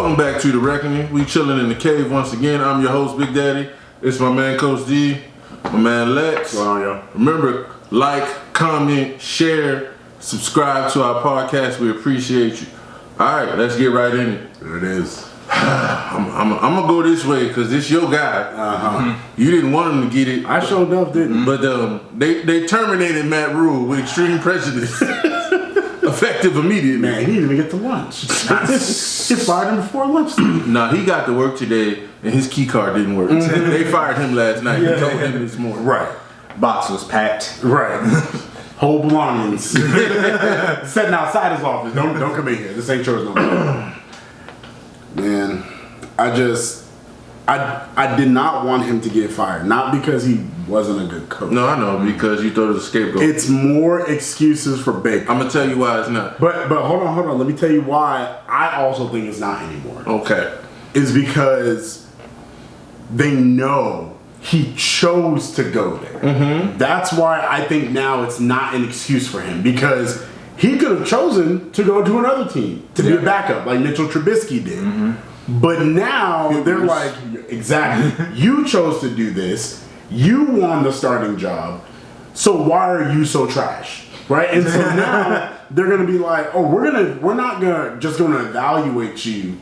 Welcome back to The Reckoning. We chilling in the cave once again. I'm your host, Big Daddy. It's my man, Coach D. My man, Lex. What's going on, y'all? Remember, like, comment, share, subscribe to our podcast. We appreciate you. All right, let's get right in it. There it is. I'm going to go this way because this your guy. You didn't want him to get it. I showed up, didn't. But they terminated Matt Rhule with extreme prejudice. Effective immediately. Man, he didn't even get to lunch. He fired him before lunch. Nah, he got to work today and his key card didn't work. They fired him last night. He told him this morning. Right. Box was packed. Right. Whole belongings. Sitting outside his office. Don't come in here. This ain't yours no more. Man, I did not want him to get fired. Not because he wasn't a good coach. No, I know, because you thought it was a scapegoat. It's more excuses for Baker. I'm going to tell you why it's not. But hold on. Let me tell you why I also think it's not anymore. Okay. Is because they know he chose to go there. Mm-hmm. That's why I think now it's not an excuse for him, because he could have chosen to go to another team to be a backup like Mitchell Trubisky did. Mm-hmm. But now they're like, exactly, you chose to do this. You won the starting job. So why are you so trash? Right? And so now they're going to be like, oh, we're not going to evaluate you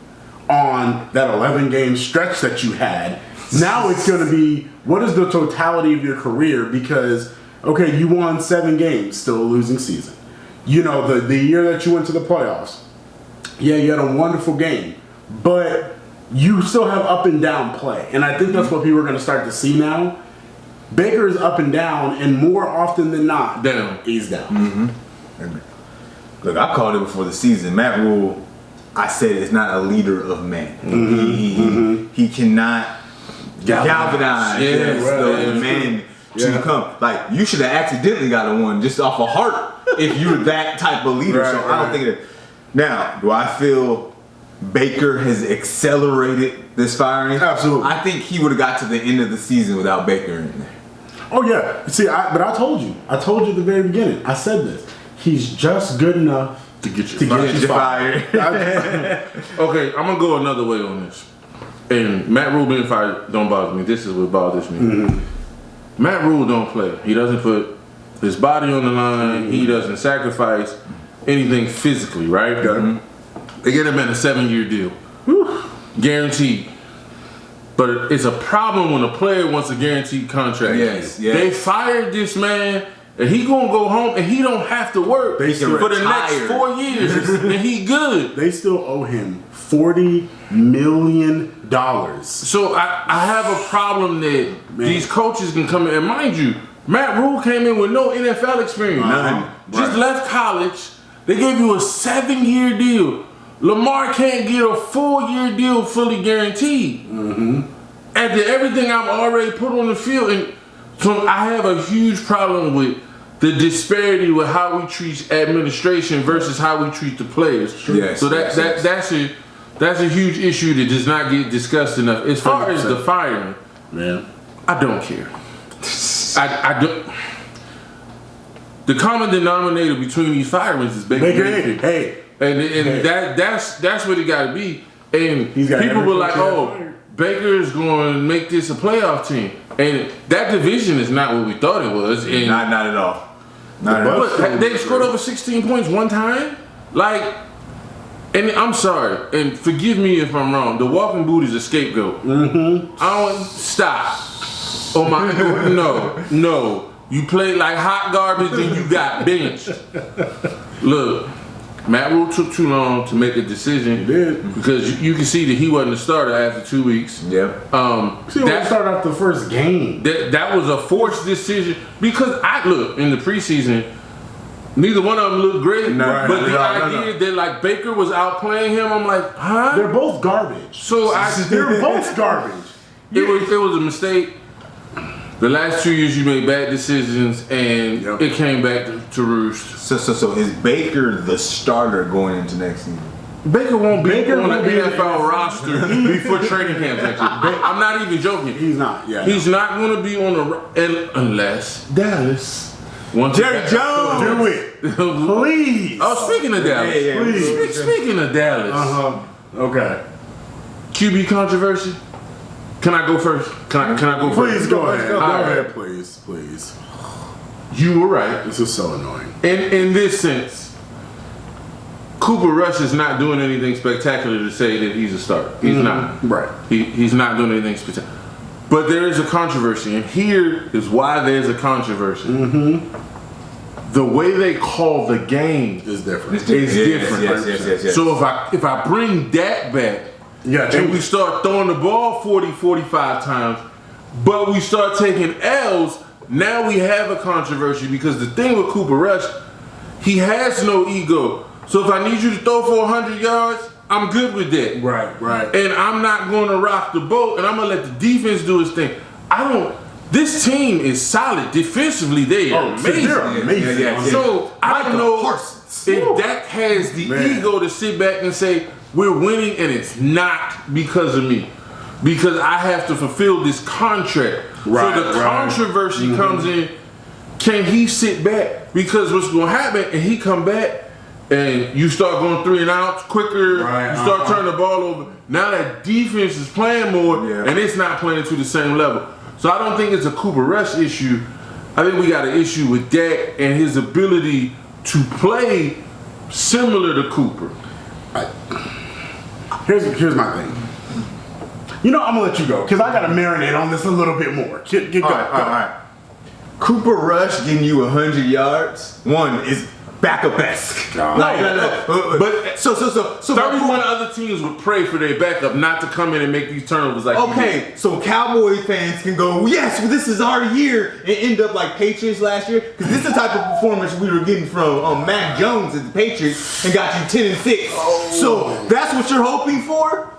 on that 11-game stretch that you had. Now it's going to be, what is the totality of your career? Because, okay, you won 7 games, still a losing season. You know, the year that you went to the playoffs, yeah, you had a wonderful game, but you still have up and down play. And I think that's what people are going to start to see now. Baker is up and down, and more often than not, he's down. Mm-hmm. Look, I called it before the season. Matt Rhule, I said, is not a leader of men. He cannot galvanize the men to come. Like, you should have accidentally got a one just off of heart if you're that type of leader. So I don't think that. Now, do I feel Baker has accelerated this firing? Absolutely. I think he would have got to the end of the season without Baker in there. Oh yeah. See, but I told you at the very beginning. I said this. He's just good enough to get you fired. Okay, I'm gonna go another way on this. And Matt Rhule being fired don't bother me. This is what bothers me. Mm-hmm. Matt Rhule don't play. He doesn't put his body on the line. Mm-hmm. He doesn't sacrifice anything physically, right? Mm-hmm. They get him in a 7-year deal. Whew. Guaranteed. But it's a problem when a player wants a guaranteed contract. Yes. They fired this man, and he gonna go home, and he don't have to work for the next 4 years, and he good. They still owe him $40 million. So I have a problem that these coaches can come in, and mind you, Matt Rhule came in with no NFL experience. None. Just left college. They gave you a 7-year deal. Lamar can't get a 4-year deal fully guaranteed. Mm-hmm. After everything I've already put on the field, and so I have a huge problem with the disparity with how we treat administration versus how we treat the players. Yes, so that's a huge issue that does not get discussed enough. As far 100%. As the firing, man, I don't care. I don't. The common denominator between these firings is Baker. And that's what it got to be. And people were like, "Oh, Baker is going to make this a playoff team," and that division is not what we thought it was. And not at all. Not at all. They scored over 16 points one time. Like, and I'm sorry, and forgive me if I'm wrong. The walking boot is a scapegoat. Mm-hmm. I don't stop. Oh my, no. You played like hot garbage and you got benched. Look, Matt Rhule took too long to make a decision. He did. Because you can see that he wasn't a starter after 2 weeks. Yep. That started off the first game. That was a forced decision. Because in the preseason, neither one of them looked great. But the idea that like Baker was outplaying him, I'm like, huh? They're both garbage. They're both garbage. It was a mistake. The last 2 years you made bad decisions, and it came back to roost. So is Baker the starter going into next season? Baker won't be on the NFL roster before training camp next year. I'm not even joking. He's not. Yeah. He's not going to be on the unless Dallas wants Jerry Jones. Do it, please. Oh, speaking of Dallas. Please. Speaking of Dallas. Okay. QB controversy. Can I go first? Can I go first? Please go ahead. Go right. ahead, please. You were right. This is so annoying. In this sense, Cooper Rush is not doing anything spectacular to say that he's a starter. He's not. Right. He's not doing anything spectacular. But there is a controversy, and here is why there's a controversy. The way they call the game is different. It's different. Yes. So if I bring Dak back, and we start throwing the ball 40, 45 times, but we start taking L's, now we have a controversy because the thing with Cooper Rush, he has no ego. So if I need you to throw for 100 yards, I'm good with that. Right. And I'm not going to rock the boat, and I'm going to let the defense do its thing. This team is solid. Defensively, they are amazing. They're amazing. So I don't know if Dak has the ego to sit back and say, we're winning and it's not because of me. Because I have to fulfill this contract. So the controversy comes in, can he sit back? Because what's going to happen, and he come back, and you start going 3 and outs quicker, you start turning the ball over. Now that defense is playing more, and it's not playing to the same level. So I don't think it's a Cooper Rush issue. I think we got an issue with Dak and his ability to play similar to Cooper. Here's my thing. I'm gonna let you go because I gotta marinate on this a little bit more. Go. All right. Cooper Rush getting you 100 yards. One is backup-esque. No. But so 31 other teams would pray for their backup not to come in and make these turnovers like so Cowboy fans can go, yes, well, this is our year, and end up like Patriots last year, because this is the type of performance we were getting from Mac Jones at the Patriots and got you 10-6. So that's what you're hoping for?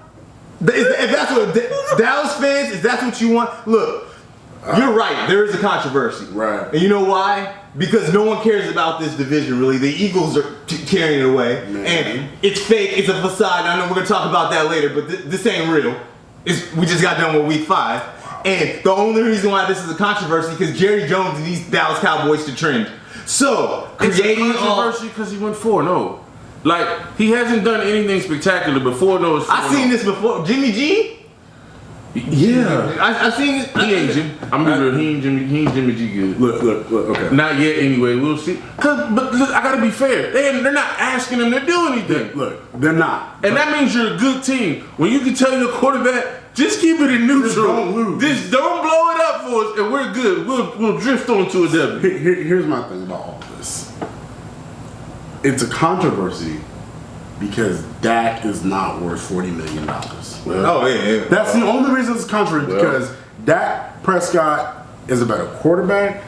If that's what Dallas fans, if that's what you want, look, you're right. There is a controversy. Right. And you know why? Because no one cares about this division, really. The Eagles are carrying it away. Man. And it's fake. It's a facade. I know we're going to talk about that later, but this ain't real. We just got done with week 5. And the only reason why this is a controversy because Jerry Jones needs Dallas Cowboys to trend. So, creating it's a controversy because he went 4-0. Like, he hasn't done anything spectacular before. I've seen this before. Jimmy G? Yeah, I've seen it. He ain't Jimmy. I'm gonna be real. He ain't Jimmy G good. Look. Okay. Not yet. Anyway, we'll see. But look, I gotta be fair. They're not asking him to do anything. They're not. And that means you're a good team. When you can tell your quarterback, just keep it in neutral. Just don't lose. Just don't blow it up for us, and we're good. We'll drift on to a W. Here's my thing about all this. It's a controversy because Dak is not worth $40 million. Yeah. That's the only reason it's controversy because Dak Prescott is a better quarterback.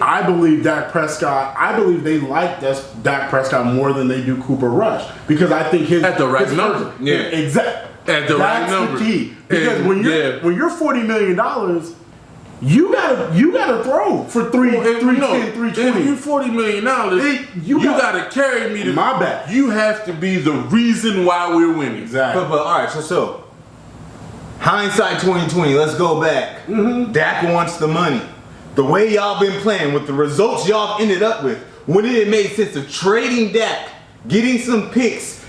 I believe they like Dak Prescott more than they do Cooper Rush because I think his at the right number. Yeah, exactly. At the right number. That's the key because when you're $40 million. You gotta throw for 310, 320. If you $40 million, you gotta carry me to my bad. You have to be the reason why we're winning. Exactly. But all right, so hindsight 2020. Let's go back. Dak wants the money. The way y'all been playing with the results y'all ended up with, wouldn't it make sense of trading Dak, getting some picks,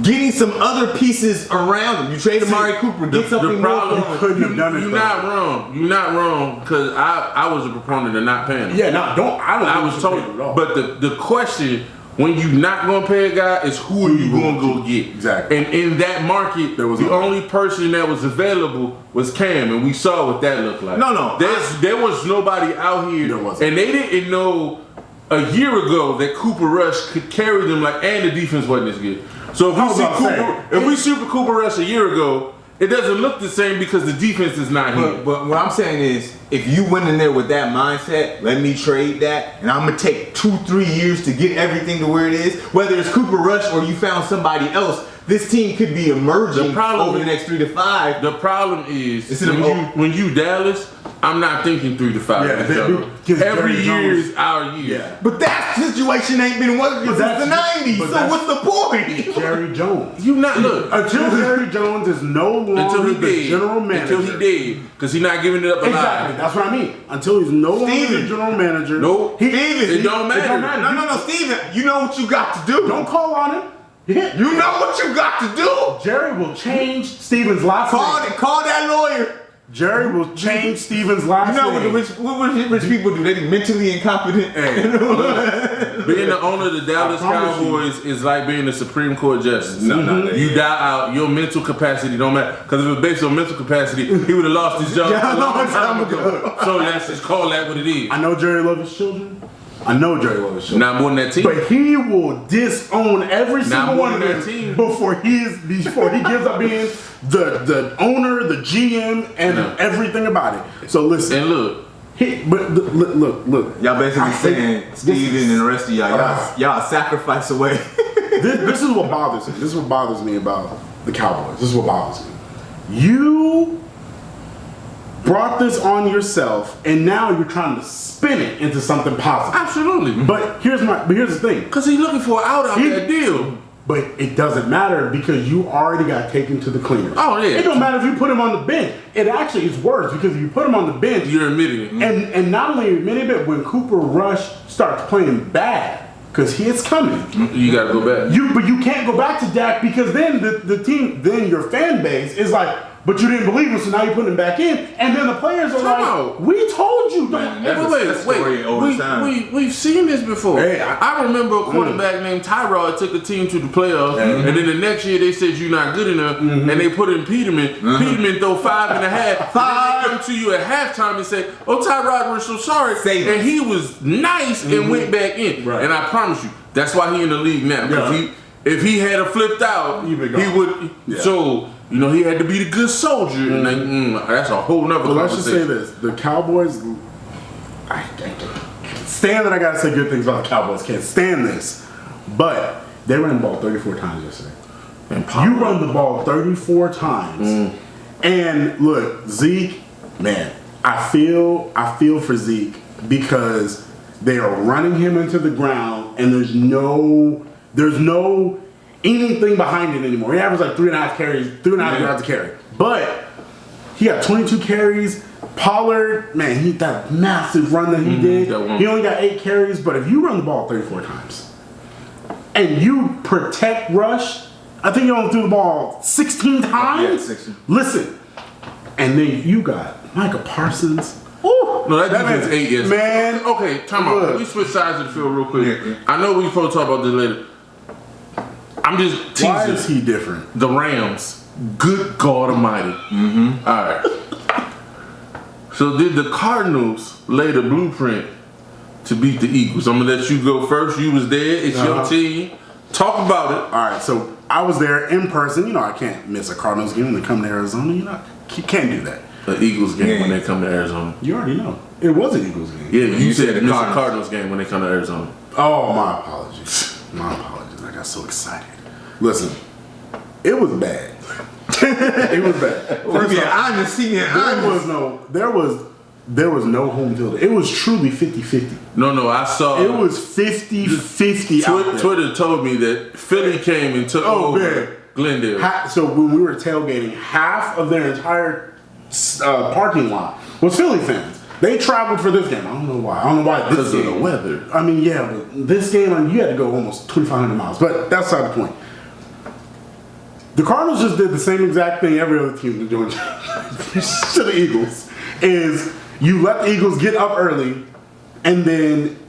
getting some other pieces around him? You trade Amari Cooper, get something more. Couldn't have done it. You're not wrong. You're not wrong because I was a proponent of not paying him. Yeah, I was told at all. But the question when you're not gonna pay a guy is who are you gonna go get? Exactly. And in that market, the only person that was available was Cam, and we saw what that looked like. No. There was nobody out here, and they didn't know a year ago that Cooper Rush could carry them and the defense wasn't as good. So if we see Cooper Rush a year ago, it doesn't look the same because the defense is not here. But what I'm saying is, if you went in there with that mindset, let me trade that, and I'm gonna take 2-3 years to get everything to where it is. Whether it's Cooper Rush or you found somebody else, this team could be emerging over the next 3 to 5. The problem is when you Dallas, I'm not thinking 3 to 5. Yeah, every year is our year. Yeah. But that situation ain't been working since the 90s. So what's the point? Jerry Jones. Until Jerry Jones is no longer the general manager. Until he did, because he's not giving it up alive. Exactly. That's what I mean. Until he's no longer the general manager. Nope. Steven. It don't matter. No, Steven. You know what you got to do. Don't call on him. Yeah. You know what you got to do. Jerry will change Steven's last name. Call that lawyer. Jerry will change Steven's last You know name. what rich people do? They mentally incompetent. Being the owner of the Dallas Cowboys is like being the Supreme Court justice. No. You die out, your mental capacity don't matter. Because if it's based on mental capacity, he would have lost his job a long time ago. So let's just call that what it is. I know Jerry loves his children. Not more than that team. But he will disown every single one of them team. before he gives up being the owner, the GM, and everything about it. So listen. And look. Look. Y'all basically saying Steven and the rest of y'all sacrifice away. This is what bothers me. This is what bothers me about the Cowboys. This is what bothers me. You brought this on yourself, and now you're trying to spin it into something positive. Absolutely. But here's the thing. Because he's looking for an out that deal. But it doesn't matter because you already got taken to the cleaners. Oh, yeah. It don't matter if you put him on the bench. It actually is worse because if you put him on the bench, you're admitting it. And not only admitting it, when Cooper Rush starts playing bad, because it's coming. You got to go back. But you can't go back to Dak because then the team, then your fan base is like, but you didn't believe him, so now you're putting him back in. And then the players are like, we told you. We've seen this before. Hey, I remember a quarterback named Tyrod took a team to the playoffs, and then the next year they said you're not good enough, and they put in Peterman. Peterman throw 5.5. And then they come to you at halftime and say, "Oh, Tyrod, we're so sorry." And he was nice and went back in. Right. And I promise you, that's why he in the league now. Because if he had flipped out, he would. Yeah. So. You know, he had to be the good soldier. And that's a whole nother conversation. Let's just say this. The Cowboys, I can't stand that I got to say good things about the Cowboys. Can't stand this. But they ran the ball 34 times yesterday. You run the ball 34 times. And look, Zeke, man, I feel for Zeke because they are running him into the ground and there's no anything behind it anymore. He averaged like 3.5 yards a carry. But he got 22 carries. Pollard, man, that massive run that he did. He only got 8 carries, but if you run the ball 34 times and you protect Rush, I think you only threw the ball 16 times. Yeah, 16. Listen, and then you got Micah Parsons. Ooh, no, that defense 8 years. Man, okay, time out. Let me switch sides of the field real quick. I know we're supposed to talk about this later. I'm just teasing. Why is he different? The Rams. Good God Almighty. All right. So did the Cardinals lay the blueprint to beat the Eagles? I'm gonna let you go first. You was there. It's your team. Talk about it. All right. So I was there in person. You know, I can't miss a Cardinals game when they come to Arizona. You know, you can't do that. The Eagles game when they come to Arizona. You already know. It was an Eagles game. Yeah, you said miss a Cardinals game when they come to Arizona. Oh, my apologies. I got so excited. Listen, it was bad. It was bad. There was no home field. It was truly 50-50. No, I saw. It was 50-50. Twitter told me that Philly came and took over Glendale. So when we were tailgating, half of their entire parking lot was Philly fans. They traveled for this game. I don't know why. Because of the weather. I mean, yeah, but this game, you had to go almost 2,500 miles. But that's not the point. The Cardinals just did the same exact thing every other team is doing to the Eagles. Is you let the Eagles get up early, and then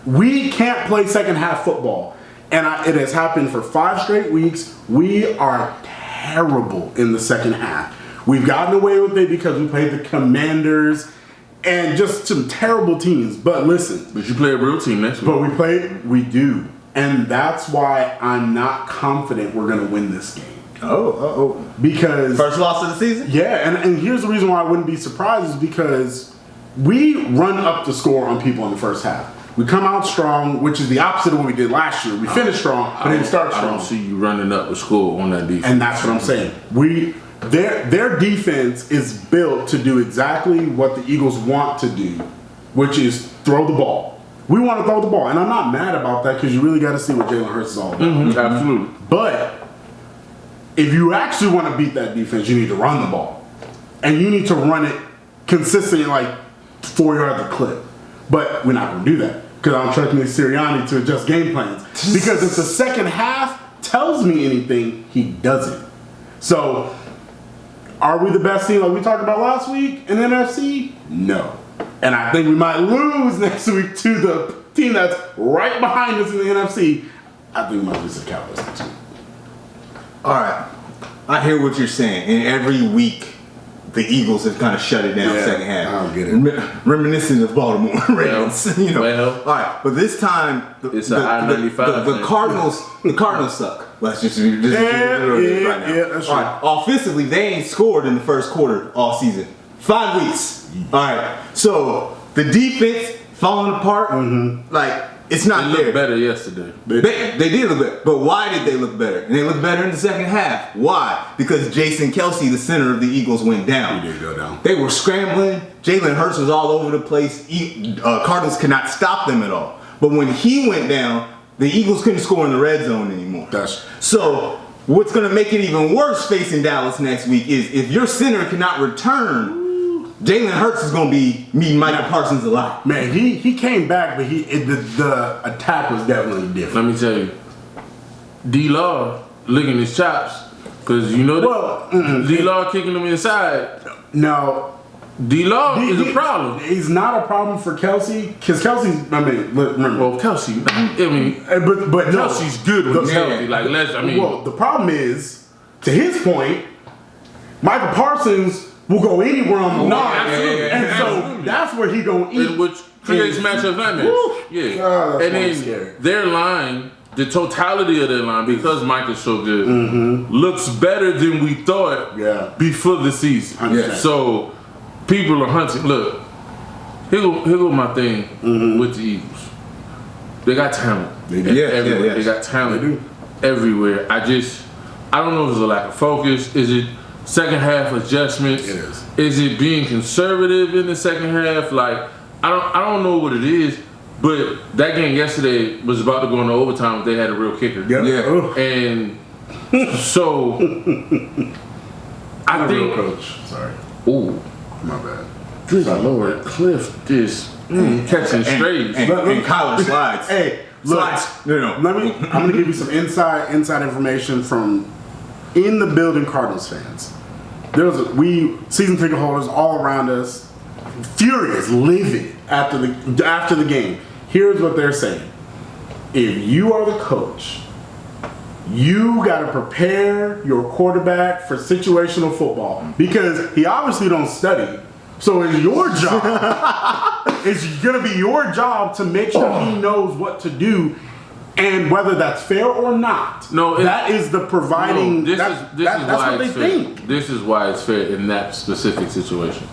we can't play second half football. And it has happened for 5 straight weeks. We are terrible in the second half. We've gotten away with it because we played the Commanders and just some terrible teams. But listen. But you play a real team next week. But we do. And that's why I'm not confident we're going to win this game. Because first loss of the season? Yeah, and here's the reason why I wouldn't be surprised is because we run up the score on people in the first half. We come out strong, which is the opposite of what we did last year. We finished strong, but didn't start strong. I don't see you running up the score on that defense. And that's what I'm saying. Their defense is built to do exactly what the Eagles want to do, which is throw the ball. We want to throw the ball, and I'm not mad about that because you really got to see what Jalen Hurts is all about. Absolutely. But if you actually want to beat that defense, you need to run the ball. And you need to run it consistently, like 4 yards a clip. But we're not going to do that because I'm trusting Sirianni to adjust game plans. Because if the second half tells me anything, he doesn't. So, are we the best team like we talked about last week in the NFC? No. And I think we might lose next week to the team that's right behind us in the NFC. I think we might lose to the Cowboys next week. All right. I hear what you're saying. And every week, the Eagles have kind of shut it down second half. I don't get it. Reminiscent of Baltimore Ravens. You know. Well. All right. But this time, It's an I-95 the Cardinals suck. Let's just right now. Yeah, that's all right. Offensively, they ain't scored in the first quarter all season. 5 weeks. All right. So the defense falling apart. Like it's not They there. looked better yesterday. They did look better. But why did they look better? And they looked better in the second half. Why? Because Jason Kelce, the center of the Eagles, went down. He did go down. They were scrambling. Jalen Hurts was all over the place. Cardinals could not stop them at all. But when he went down, the Eagles couldn't score in the red zone anymore. So what's going to make it even worse facing Dallas next week is if your center cannot return, Jalen Hurts is going to be meeting Michael Parsons a lot. Man, he came back, but the attack was definitely different. Let me tell you, D-Law licking his chops because you know that D-Law kicking him inside. No. D-Law is a problem. He's not a problem for Kelce because Kelce's. I mean, remember. Well, Kelce. I mean, but no, Kelce's good when he's healthy. Like, well, the problem is, to his point, Michael Parsons will go anywhere on the line, and so that's where he gonna eat, which creates matchup nightmares. Yeah, God, and then their line, the totality of their line, because Mike is so good, looks better than we thought. Before the season. So people are hunting. Look, here go my thing with the Eagles. They got talent. They got talent everywhere. I don't know if it's a lack of focus. Is it second half adjustments? It is. Is it being conservative in the second half? Like I don't know what it is, but that game yesterday was about to go into overtime if they had a real kicker. And so I think coach. Sorry. Ooh, My bad. good Lord, Cliff just catching strays And Kyler slides. Hey, look, Slides. No. I'm gonna give you some inside information from in the building Cardinals fans. We season ticket holders all around us, furious, livid after the game. Here's what they're saying: if you are the coach, you got to prepare your quarterback for situational football because he obviously don't study. So it's your job. It's gonna be your job to make sure he knows what to do. And whether that's fair or not, that is the providing. That's what they think. This is why it's fair in that specific situation.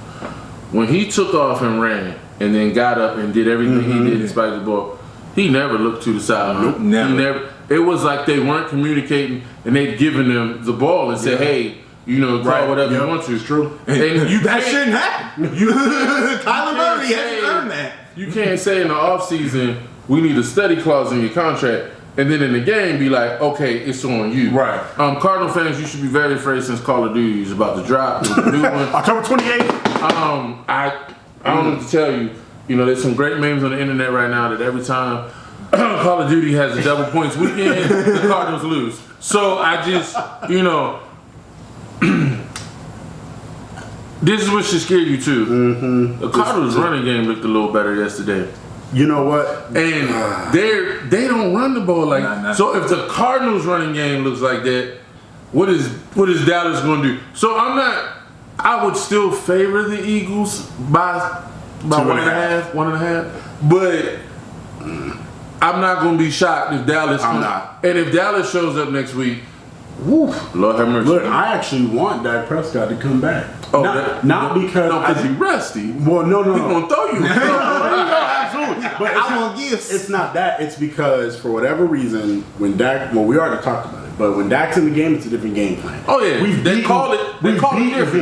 When he took off and ran, and then got up and did everything he did in spite of the ball, he never looked to the sideline. Never. It was like they weren't communicating, and they'd given them the ball and said, "Hey, call whatever you want to." It's true. And that shouldn't happen. Kyler Murray hasn't earned that. You can't say in the offseason, we need a study clause in your contract, and then in the game be like, okay, it's on you. Right. Cardinal fans, you should be very afraid since Call of Duty is about to drop. The new one. October 28th. I don't know what to tell you. There's some great memes on the internet right now that every time Call of Duty has a double points weekend, the Cardinals lose. So I just, this is what should scare you too. The Cardinals running game looked a little better yesterday. You know what? And they don't run the ball like that. So if the Cardinals running game looks like that, what is Dallas going to do? So I would still favor the Eagles by 1.5, but I'm not going to be shocked if Dallas I'm not. And if Dallas shows up next week, Lord have mercy. Look, I actually want Dak Prescott to come back. Not because he's rusty. Well, no. He's going to throw you. Absolutely. But I want gifts. It's not that. It's because for whatever reason, when Dak, we already talked about it, but when Dak's in the game, it's a different game plan. Oh yeah, we've beaten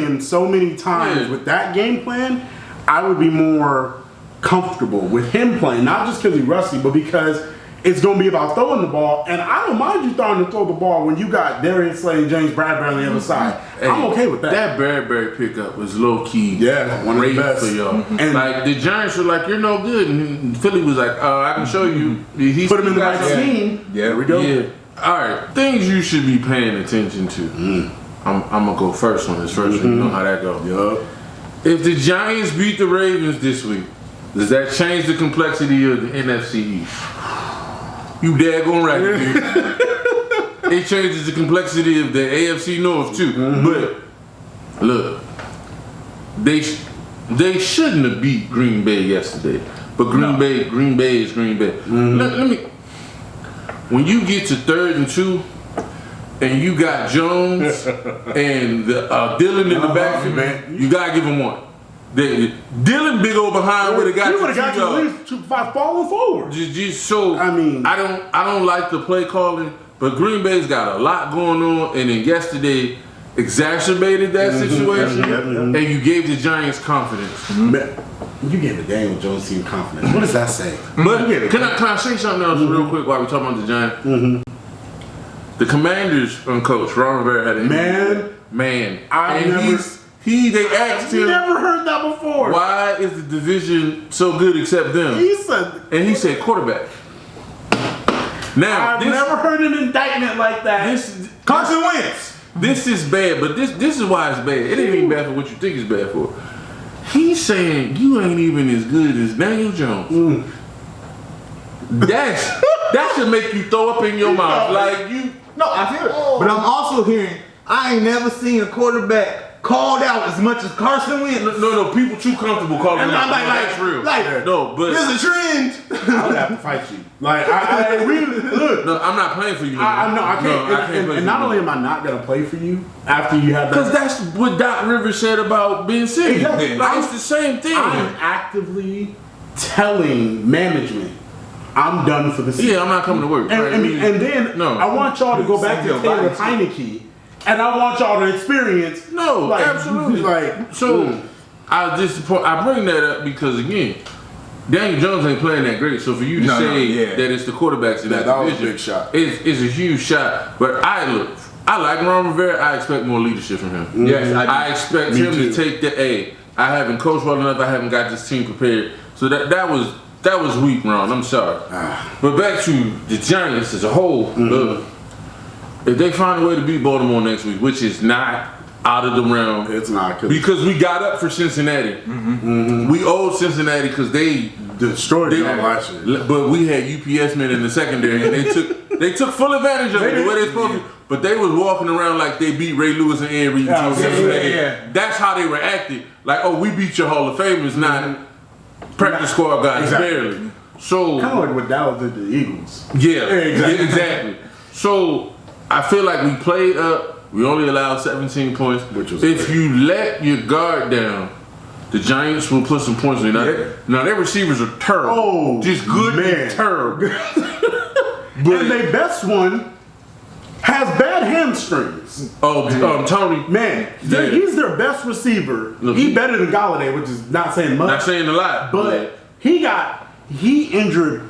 him so many times with that game plan. I would be more comfortable with him playing, not just because he's rusty, but because it's going to be about throwing the ball. And I don't mind you throw the ball when you got Darius Slay and James Bradbury on the other side. Hey, I'm okay with that. That Bradbury pickup was low key. Yeah, one of the best for y'all. And like the Giants were like, "You're no good," and Philly was like, "I can show you." He put him in the right scheme. Yeah, there we go. Yeah. All right, things you should be paying attention to. I'm gonna go first on this first one. You know how that goes. Yup. If the Giants beat the Ravens this week, does that change the complexity of the NFC East? You daggone right, dude. It changes the complexity of the AFC North too. But look, they shouldn't have beat Green Bay yesterday. But Green Bay is Green Bay. Let me. When you get to 3rd and 2, and you got Jones and Dylan in the backfield, you gotta give him one. Dylan big old behind would have got you. Would have got you at least 2-5 falling forward. Just so I mean, I don't like the play calling, but Green Bay's got a lot going on, and then yesterday exacerbated that situation, and you gave the Giants confidence. You gave the Daniel Jones team confidence. What does that say? But can I say something else real quick while we're talking about the Giants? The Commanders coach Ron Rivera had a man. They asked him. Never heard that before. Why is the division so good except them? He said quarterback. Now I've never heard an indictment like that. Carson Wentz. This is bad, but this is why it's bad. It ain't even bad for what you think it's bad for. He's saying you ain't even as good as Daniel Jones. That should make you throw up in your mouth. Like you. No, I feel it. But I'm also hearing I ain't never seen a quarterback called out as much as Carson Wentz. No, people too comfortable calling him out. That's real. No, but there's a trend. I would have to fight you. Like I really look. No, I'm not playing for you. I know I can't. No, I can't and not only am I not gonna play for you after you have that, because that's what Doc Rivers said about Ben Simmons. Exactly. Like it's the same thing. I'm actively telling management I'm done for the season. Yeah, I'm not coming to work. And then I want y'all to go back to Taylor Heineke, and I want y'all to experience. Absolutely. I bring that up because again, Daniel Jones ain't playing that great. So for you to say that it's the quarterbacks in that division, was a big shot. It's a huge shot. But I like Ron Rivera. I expect more leadership from him. Yes, I expect him to take the A. I haven't coached well enough. I haven't got this team prepared. So that was weak, Ron. I'm sorry. But back to the Giants as a whole. Look, if they find a way to beat Baltimore next week, which is not out of the realm, it's not because we got up for Cincinnati. We owed Cincinnati because they destroyed them last year. But we had UPS men in the secondary, and they took full advantage of it the way they supposed to. But they was walking around like they beat Ray Lewis and Aaron Reed. That's how they were acting. Like, oh, we beat your Hall of Famers, not practice squad guys, barely. So kind of like what Dallas did to the Eagles. Yeah, exactly. So I feel like we played up. We only allowed 17 points. If you let your guard down, the Giants will put some points in. Now their receivers are terrible. Just good and terrible. And their best one has bad hamstrings. Tony. Man, he's their best receiver. He's better than Galladay, which is not saying much. Not saying a lot. But he injured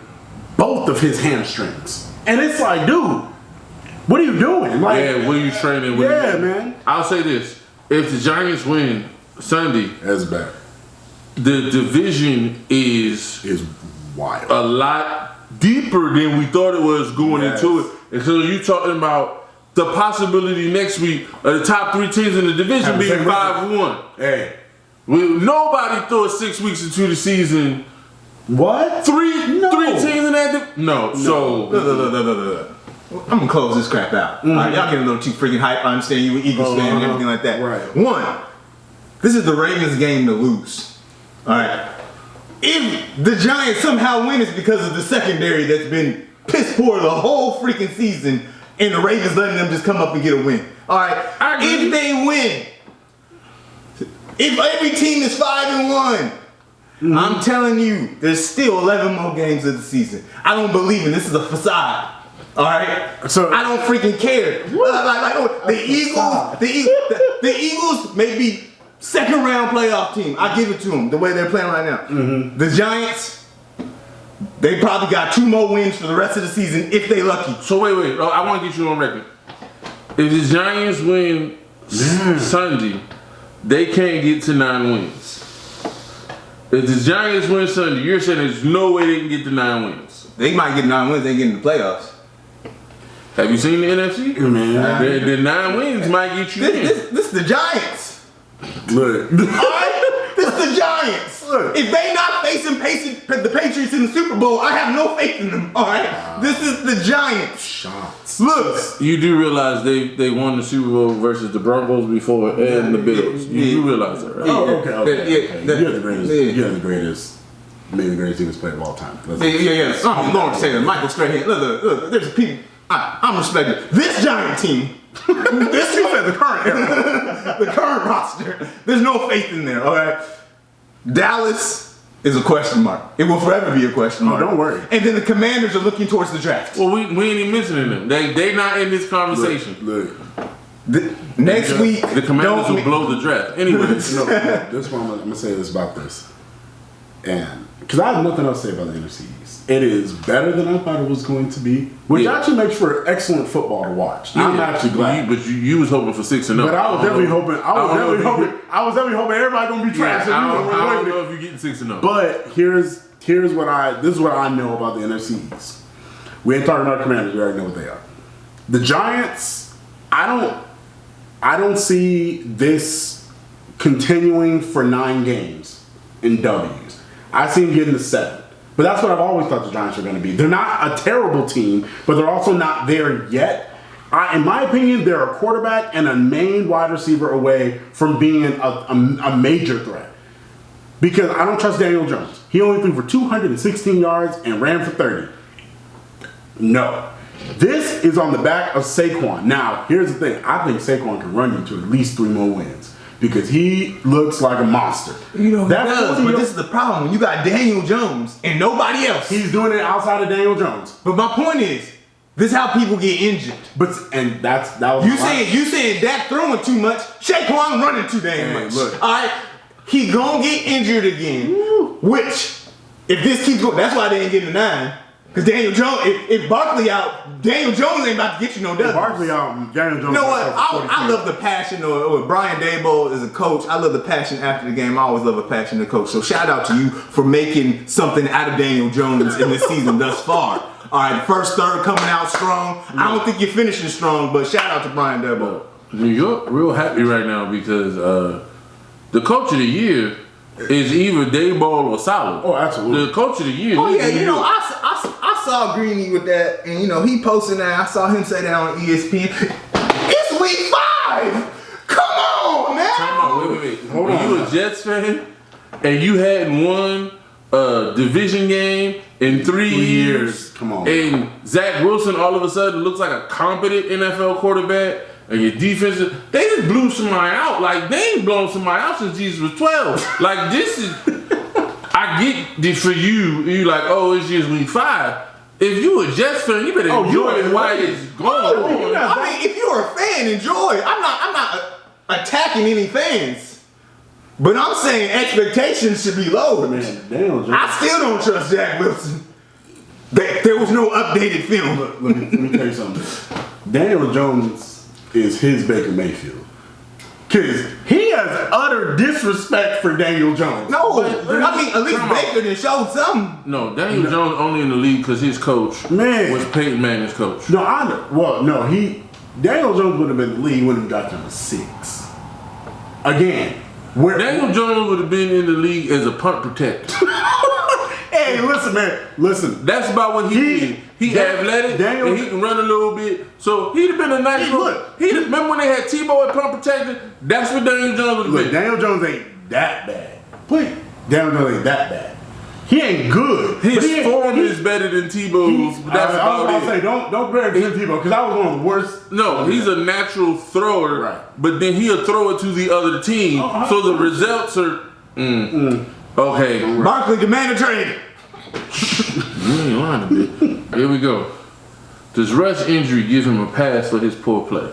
both of his hamstrings. And it's like, dude, what are you doing? Like, what are you training with? Man. I'll say this. If the Giants win Sunday, that's bad. The division is wild. A lot deeper than we thought it was going into it. And so you talking about the possibility next week of the top 3 teams in the division being 5-1. Hey. Nobody thought 6 weeks into the season. What? 3 teams in that division? No. So I'm gonna close this crap out. All right, y'all get a little too freaking hype. I understand you were Eagles fan and everything like that. Right. One, this is the Ravens game to lose. All right. If the Giants somehow win, it's because of the secondary that's been piss poor the whole freaking season, and the Ravens letting them just come up and get a win. All right. If they win, if every team is 5-1. I'm telling you, there's still 11 more games of the season. I don't believe in this is a facade. All right, so I don't freaking care. The Eagles may be second round playoff team. I give it to them the way they're playing right now. The Giants, they probably got 2 more wins for the rest of the season if they lucky. So wait, I want to get you on record. If the Giants win Sunday, they can't get to 9 wins. If the Giants win Sunday, you're saying there's no way they can get to 9 wins. They might get 9 wins. They get in the playoffs. Have you seen the NFC? Man. The 9 wins might get you in. This is the Giants. Look. All right? This is the Giants. Look. If they not facing the Patriots in the Super Bowl, I have no faith in them. All right? This is the Giants. Shots. Look. You do realize they won the Super Bowl versus the Broncos before and the Bills. You do realize that, right? Oh, okay. Yeah. You're the greatest. You're the greatest. Maybe the greatest Eagles player of all time. Yeah. Lawerence saying Michael straight here. Look. There's people. I'm respected. This Giant team. This team is the current era. The current roster. There's no faith in there. All right. Dallas is a question mark. It will forever be a question mark. Oh, don't worry. And then the Commanders are looking towards the draft. Well, we ain't even mentioning them. They not in this conversation. Look. Next week, the Commanders will blow the draft. Anyways. No, this is what I'm going to say this about this. And because I have nothing else to say about the NFC East. It is better than I thought it was going to be, which actually makes for excellent football to watch. I'm actually glad. But you was hoping for 6-0. But I was definitely hoping. I was definitely hoping everybody gonna be trash. I don't know if you're getting 6-0. But this is what I know about the NFC East. We ain't talking about Commanders. We already know what they are. The Giants. I don't see this continuing for 9 games in W's. I see them getting to 7. But that's what I've always thought the Giants were going to be. They're not a terrible team, but they're also not there yet. In my opinion, they're a quarterback and a main wide receiver away from being a major threat. Because I don't trust Daniel Jones. He only threw for 216 yards and ran for 30. No. This is on the back of Saquon. Now, here's the thing. I think Saquon can run you to at least 3 more wins. Because he looks like a monster. You know, he does, but this is the problem. When you got Daniel Jones and nobody else. He's doing it outside of Daniel Jones. But my point is, this is how people get injured. That was you saying Dak throwing too much, Saquon running too damn much. Look. All right, he gonna get injured again. Woo. Which, if this keeps going, that's why they ain't getting the 9. Because Daniel Jones, if Barkley out, Daniel Jones ain't about to get you no W. Barkley out, Daniel Jones. You know what? I love the passion. Or Brian Daboll is a coach. I love the passion after the game. I always love a passionate coach. So shout out to you for making something out of Daniel Jones in this season thus far. All right, first third coming out strong. I don't think you're finishing strong, but shout out to Brian Daboll. New York real happy right now because the coach of the year is either Daboll or Saleh. Oh, absolutely. The coach of the year. Oh yeah, you know I saw Greeny with that, and you know he posted that. I saw him say that on ESPN. It's week 5. Come on, man. Wait. Hold on. You a Jets fan, and you hadn't won a division game in 3 years. Come on. And Zach Wilson all of a sudden looks like a competent NFL quarterback. And your defense, they just blew somebody out. Like, they ain't blown somebody out since Jesus was 12. Like, this is, I get this for you. You like, oh, it's just week 5. If you a Jets fan, you better enjoy it while it's going on. I mean, if you're a fan, enjoy it. I'm not attacking any fans. But I'm saying expectations should be low. Man, Daniel Jones. I still don't trust Jack Wilson. There was no updated film. Let me tell you something. Daniel Jones is his Baker Mayfield. Because he has utter disrespect for Daniel Jones. No, I mean, at least Baker done showed something. No, Daniel Jones only in the league because his coach was Peyton Manning's coach. No, I know. Well, no, Daniel Jones would have been in the league when he got number 6. Again, Daniel Jones would have been in the league as a punt protector. Hey, listen, man. Listen. That's about what he did. He athletic and he can run a little bit. So he'd have been a nice remember when they had Tebow at punt protector? That's what Daniel Jones would have been. Daniel Jones ain't that bad. Daniel Jones ain't that bad. He ain't good. His form is better than Tebow's. That's I was about to say, don't compare him to Tebow because I was one of the worst. No, he's a natural thrower, right? But then he'll throw it to the other team. So the results are okay. Barkley demand a trade. You ain't lying a bit. Here we go. Does Russ' injury give him a pass for his poor play?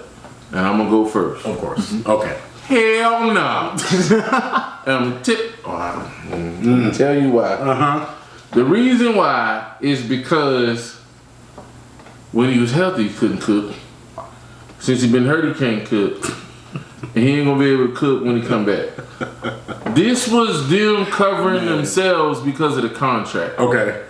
And I'm gonna go first. Of course. Okay. Hell no. Tell you why. The reason why is because when he was healthy, he couldn't cook. Since he been hurt, he can't cook. And he ain't gonna be able to cook when he come back. This was them covering themselves because of the contract. Okay.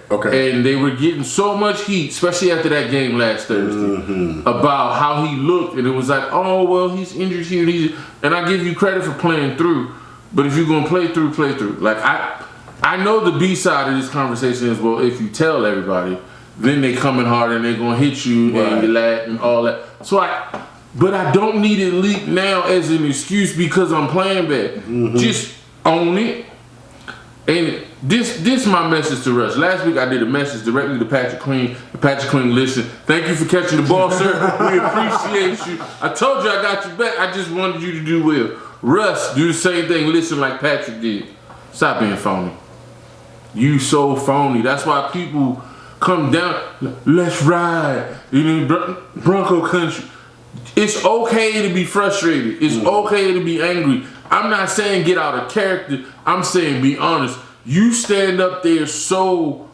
And they were getting so much heat, especially after that game last Thursday, about how he looked. And it was like, oh, well, he's injured here. And I give you credit for playing through. But if you're going to play through, play through. Like, I know the B side of this conversation is, well, if you tell everybody, then they coming hard and they're going to hit you and your lat and all that. But I don't need it leaked now as an excuse because I'm playing bad. Just own it. And this my message to Russ. Last week I did a message directly to Patrick Queen. Patrick Queen, listen, thank you for catching the ball, sir. We appreciate you. I told you I got you back. I just wanted you to do well. Russ, do the same thing. Listen like Patrick did. Stop being phony. You so phony. That's why people come down. Let's ride. Bronco country. It's okay to be frustrated. It's okay to be angry. I'm not saying get out of character. I'm saying be honest. You stand up there so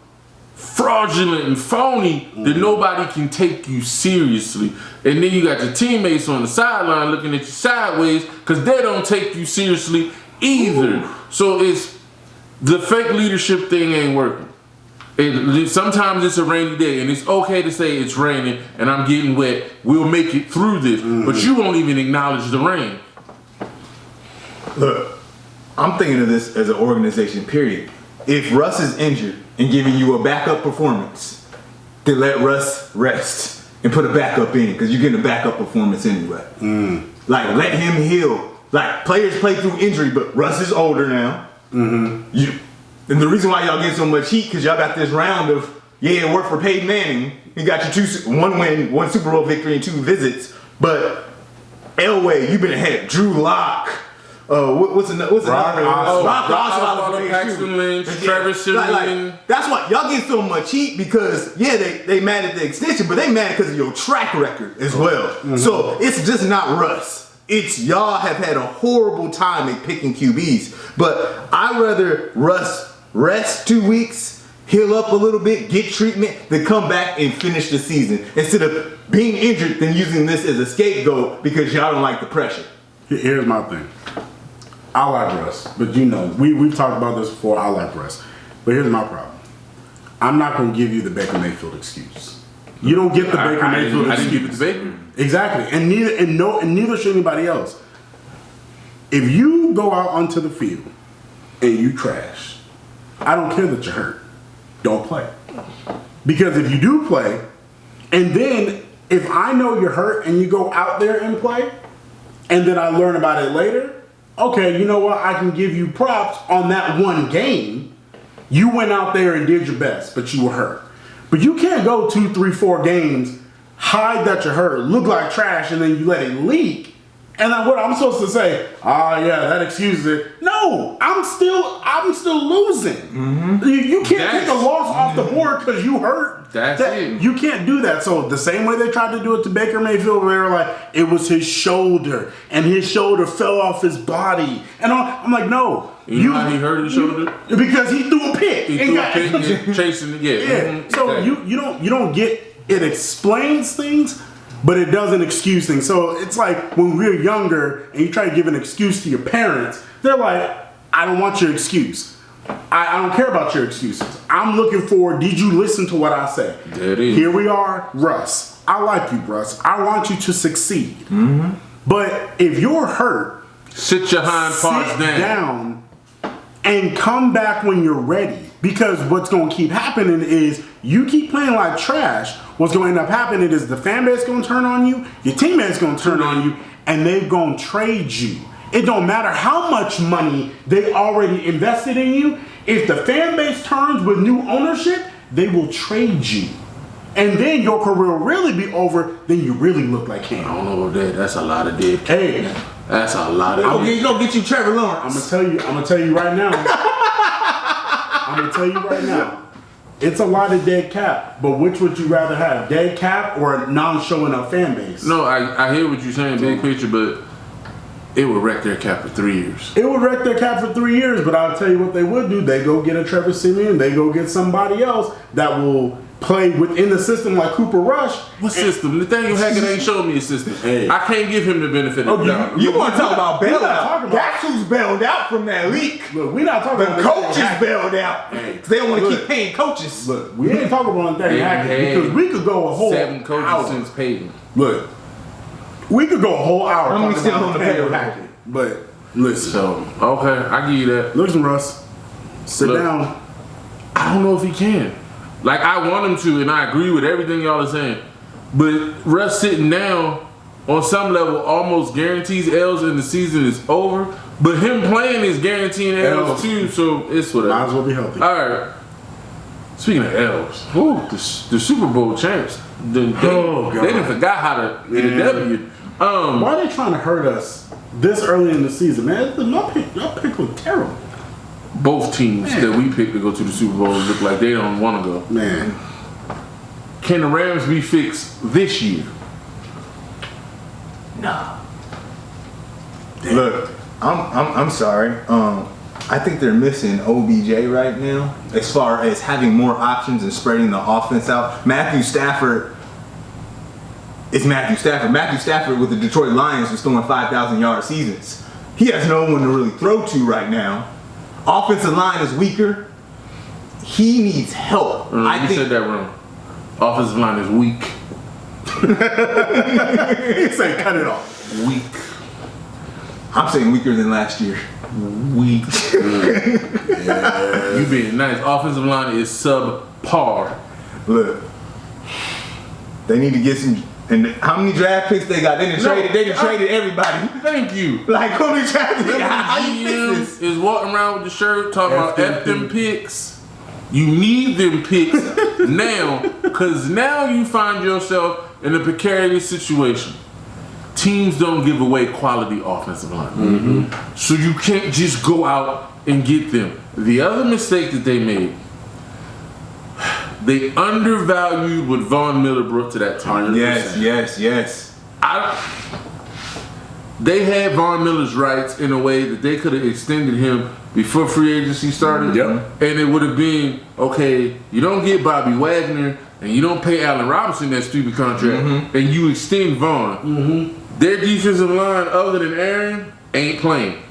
fraudulent and phony that nobody can take you seriously. And then you got your teammates on the sideline looking at you sideways because they don't take you seriously either. So it's the fake leadership thing ain't working. Sometimes it's a rainy day and it's okay to say it's raining and I'm getting wet. We'll make it through this. But you won't even acknowledge the rain. Look, I'm thinking of this as an organization, period. If Russ is injured and giving you a backup performance, then let Russ rest and put a backup in because you're getting a backup performance anyway. Like, let him heal. Like, players play through injury, but Russ is older now. And the reason why y'all get so much heat because y'all got this round of, it worked for Peyton Manning. You got your one win, one Super Bowl victory, and 2 visits. But Elway, you've been ahead. Drew Lock. What's another? Rock Paxton Lynch, Trevor. That's why y'all get so much heat because they mad at the extension, but they mad because of your track record as well. So it's just not Russ. It's y'all have had a horrible time at picking QBs. But I'd rather Russ rest 2 weeks, heal up a little bit, get treatment, then come back and finish the season instead of being injured than using this as a scapegoat because y'all don't like the pressure. Here's my thing. I like Russ, but we've talked about this before. I like Russ, but here's my problem. I'm not going to give you the Baker Mayfield excuse. You don't get the Baker Mayfield excuse. I didn't give it to Baker. Exactly, and neither should anybody else. If you go out onto the field and you trash, I don't care that you're hurt. Don't play, because if you do play, and then if I know you're hurt and you go out there and play, and then I learn about it later. Okay, you know what? I can give you props on that one game. You went out there and did your best, but you were hurt. But you can't go 2, 3, 4 games, hide that you're hurt, look like trash, and then you let it leak. And then what I'm supposed to say? That excuses it. No, I'm still losing. You can't take a loss off the board because you hurt. That's it. You can't do that. So the same way they tried to do it to Baker Mayfield, where they were like, it was his shoulder, and his shoulder fell off his body. And I'm like, no. You know how he hurt his shoulder? Because he threw a pick. He threw a pick and chasing it. Yeah. So you don't get it explains things, but it doesn't excuse things. So it's like when we're younger and you try to give an excuse to your parents, they're like, I don't want your excuse. I don't care about your excuses. I'm looking for, did you listen to what I said? There it is. Here we are, Russ. I like you, Russ. I want you to succeed. But if you're hurt, sit your hind parts down and come back when you're ready. Because what's going to keep happening is you keep playing like trash. What's going to end up happening is the fan base going to turn on you, your teammates going to turn on you, and they're going to trade you. It don't matter how much money they already invested in you. If the fan base turns with new ownership, they will trade you. And then your career will really be over. Then you really look like him. I don't know about that. That's a lot of dead. Hey, that's a lot of. You gonna get you Trevor Lawerence. I'm gonna tell you right now. It's a lot of dead cap. But which would you rather have, dead cap or a non-showing up fan base? No, I hear what you're saying, big picture, but it would wreck their cap for 3 years. It would wreck their cap for 3 years, but I'll tell you what they would do. They go get a Trevor Siemian. They go get somebody else that will play within the system like Cooper Rush. What system? Nathaniel Hackett ain't showing me a system. Hey. I can't give him the benefit of the doubt. You want to talk about We're not bailout? talking about- That's who's bailed out from that leak. Look, we're not talking The about coaches Nathaniel bailed out. Hey, 'Cause they don't want to look. keep paying coaches. Look, we ain't talking about Nathaniel They Hackett had because we could go a whole 7 coaches hour. since Peyton. Look, we could go a whole hour How many talking still about on the Nathaniel payroll? Hackett. But listen, So, okay, I give you that. listen, Russ, sit Look. down. I don't know if he can. Like, I want him to, and I agree with everything y'all are saying. But Russ sitting down, on some level, almost guarantees L's and the season is over. But him playing is guaranteeing L's too, so it's whatever. Might as well be healthy. All right. Speaking of L's, the Super Bowl champs, they done forgot how to get a W. Why are they trying to hurt us this early in the season, man? Y'all pick was terrible. Both teams that we picked to go to the Super Bowl look like they don't want to go. Man, Can the Rams be fixed this year? Nah. Look, I'm sorry. I think they're missing OBJ right now as far as having more options and spreading the offense out. Matthew Stafford is Matthew Stafford. Matthew Stafford with the Detroit Lions was throwing 5,000-yard seasons. He has no one to really throw to right now. Offensive line is weaker. He needs help. You said that wrong. Offensive line is weak. he said cut it off. Weak. I'm saying weaker than last year. Weak. You being nice. Offensive line is subpar. Look, they need to get some. And how many draft picks they got? They done traded everybody. Thank you. Like, how many draft picks? How you GM fix this? is walking around with the shirt talking about F them picks. You need them picks now, because now you find yourself in a precarious situation. Teams don't give away quality offensive line. So you can't just go out and get them. The other mistake that they made, they undervalued what Von Miller brought to that team. Yes. They had Von Miller's rights in a way that they could have extended him before free agency started. Yep. And it would have been, okay, you don't get Bobby Wagner and you don't pay Allen Robinson that stupid contract and you extend Von. Their defensive line, other than Aaron, ain't playing.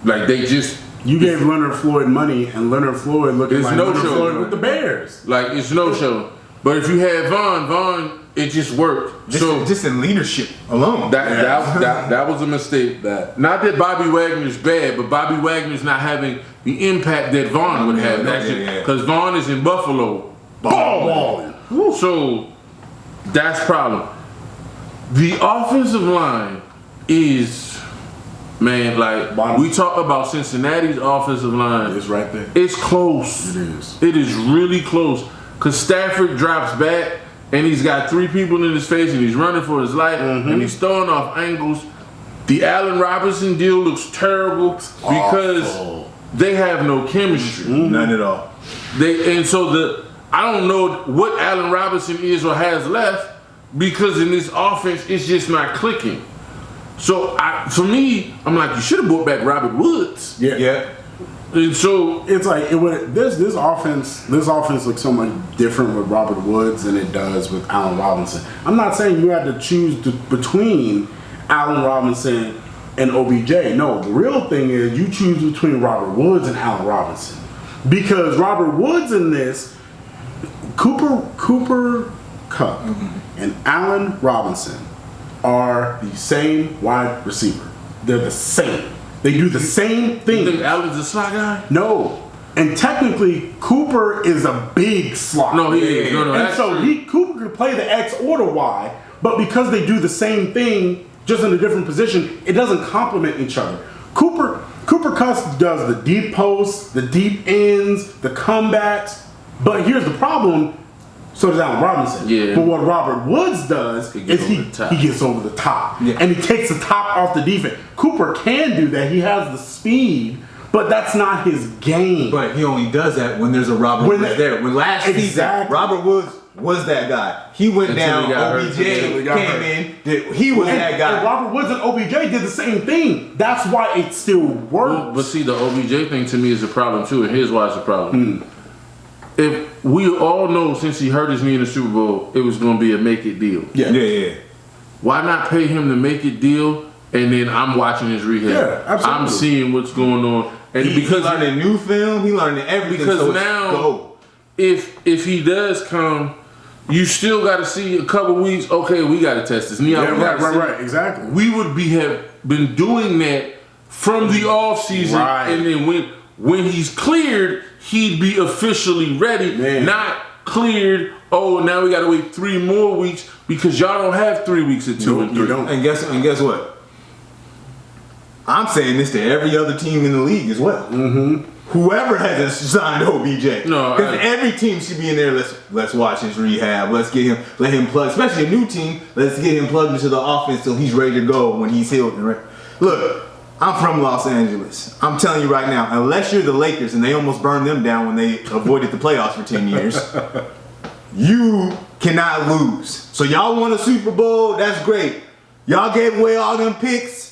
Like, they just... You gave Leonard Floyd money, and Leonard Floyd looking It's like no Leonard show. Floyd with the Bears. Like, it's no show. But if you had Von, it just worked. Just in leadership alone. That was a mistake. Not that Bobby Wagner's bad, but Bobby Wagner's not having the impact that Vaughn would have. Because Vaughn is in Buffalo balling. So that's problem. The offensive line is, man, like we talk about Cincinnati's offensive line. It's right there. It's close. It is. It is really close. Because Stafford drops back and he's got 3 people in his face and he's running for his life and he's throwing off angles. The Allen Robinson deal looks terrible because they have no chemistry. None at all. I don't know what Allen Robinson is or has left because in this offense it's just not clicking. So for me, I'm like, you should have brought back Robert Woods. Yeah. And so it's like this offense looks so much different with Robert Woods than it does with Allen Robinson. I'm not saying you had to choose between Allen Robinson and OBJ. No, the real thing is you choose between Robert Woods and Allen Robinson. Because Robert Woods in this, Cooper Kupp and Allen Robinson are the same wide receiver. They're the same. They do the same thing. You think Allen's a slot guy? No. And technically, Cooper is a big slot. No, he is. No, and so Cooper can play the X or the Y, but because they do the same thing, just in a different position, it doesn't complement each other. Cooper Kupp does the deep posts, the deep ends, the comebacks, but here's the problem. So does Allen Robinson. Yeah. But what Robert Woods does is he gets over the top. Yeah. And he takes the top off the defense. Cooper can do that. He has the speed, but that's not his game. But he only does that when there's a Robert Woods there. When last season, Robert Woods was that guy. He went down. OBJ came in. He was that guy. And Robert Woods and OBJ did the same thing. That's why it still works. But see, the OBJ thing to me is a problem too, and here's why it's a problem. If we all know since he hurt his knee in the Super Bowl, it was going to be a make it deal. Yeah. Why not pay him to make it deal, and then I'm watching his rehab? Yeah, absolutely. I'm seeing what's going on, and because he learning new film, he learning everything. Because so now, if he does come, you still got to see a couple weeks. Okay, we got to test this knee out. Right, exactly. We would have been doing that from the off season, and then when he's cleared, he'd be officially ready. Not cleared. Oh, now we got to wait 3 more weeks because y'all don't have 3 weeks or 2 and 3. And guess what? I'm saying this to every other team in the league as well. Whoever hasn't signed OBJ, because every team should be in there. Let's watch his rehab. Let's get him, let him plug. Especially a new team. Let's get him plugged into the offense till he's ready to go when he's healed. Look, I'm from Los Angeles. I'm telling you right now, unless you're the Lakers and they almost burned them down when they avoided the playoffs for 10 years, you cannot lose. So y'all won a Super Bowl. That's great. Y'all gave away all them picks.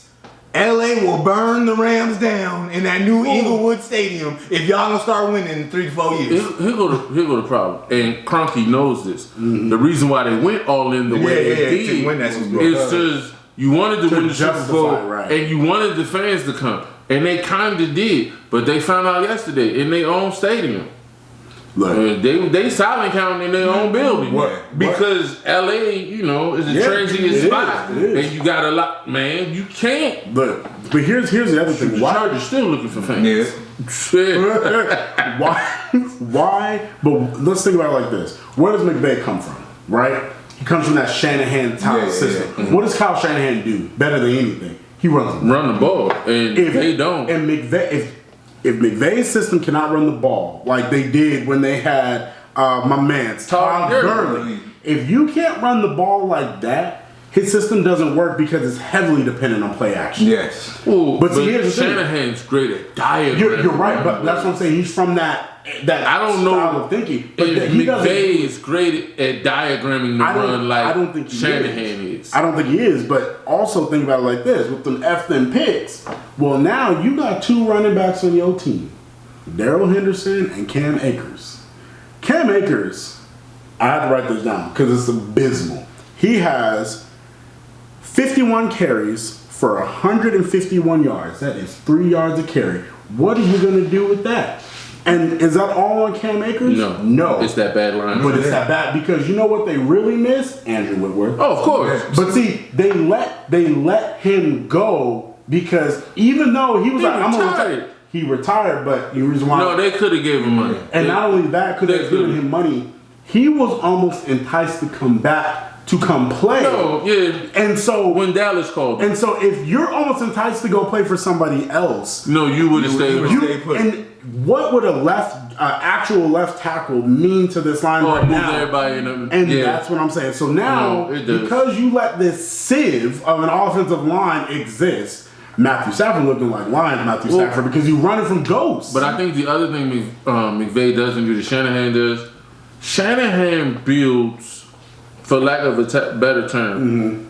LA will burn the Rams down in that new Inglewood Stadium if y'all don't start winning in 3 to 4 years. Here go the problem, and Kroenke knows this. The reason why they went all in the way they did is because you wanted to win the Super Bowl, and you wanted the fans to come, and they kind of did, but they found out yesterday in their own stadium. They silent counting in their own building because LA, is the craziest spot, and you got a lot. Man, you can't. But here's the other thing. The Chargers still looking for fans. Why? But let's think about it like this. Where does McVay come from? Right? He comes from that Shanahan type system. What does Kyle Shanahan do better than anything? He runs the ball, and they don't. And McVay, if McVay's system cannot run the ball like they did when they had my man's Todd Gurley, if you can't run the ball like that, his system doesn't work because it's heavily dependent on play action. Yes. But see, here's the thing. Shanahan's great at diagramming. You're right, but that's what I'm saying. He's from that I don't style know of thinking. But McVay is great at diagramming the run like I don't think Shanahan is. I don't think he is, but also think about it like this. With them them picks, well, now you got 2 running backs on your team. Darrell Henderson and Cam Akers. Cam Akers, I had to write this down because it's abysmal. He has 51 carries for 151 yards. That is 3 yards a carry. What are you going to do with that? And is that all on Cam Akers? No. It's that bad line. But it's that bad because you know what they really miss? Andrew Whitworth. Oh, of course. But see, they let him go because even though he was he retired, but the reason why they could have given him money. And not only that, could have given him money, he was almost enticed to come back to come play. And so when Dallas called him. And so if you're almost enticed to go play for somebody else, you would have stayed put. And what would a actual left tackle mean to this line right now? Everybody that's what I'm saying. So now, because you let this sieve of an offensive line exist, Matthew Stafford looking like Matthew Stafford because you running from ghosts. But I think the other thing McVay doesn't do that Shanahan does, Shanahan builds, for lack of a better term,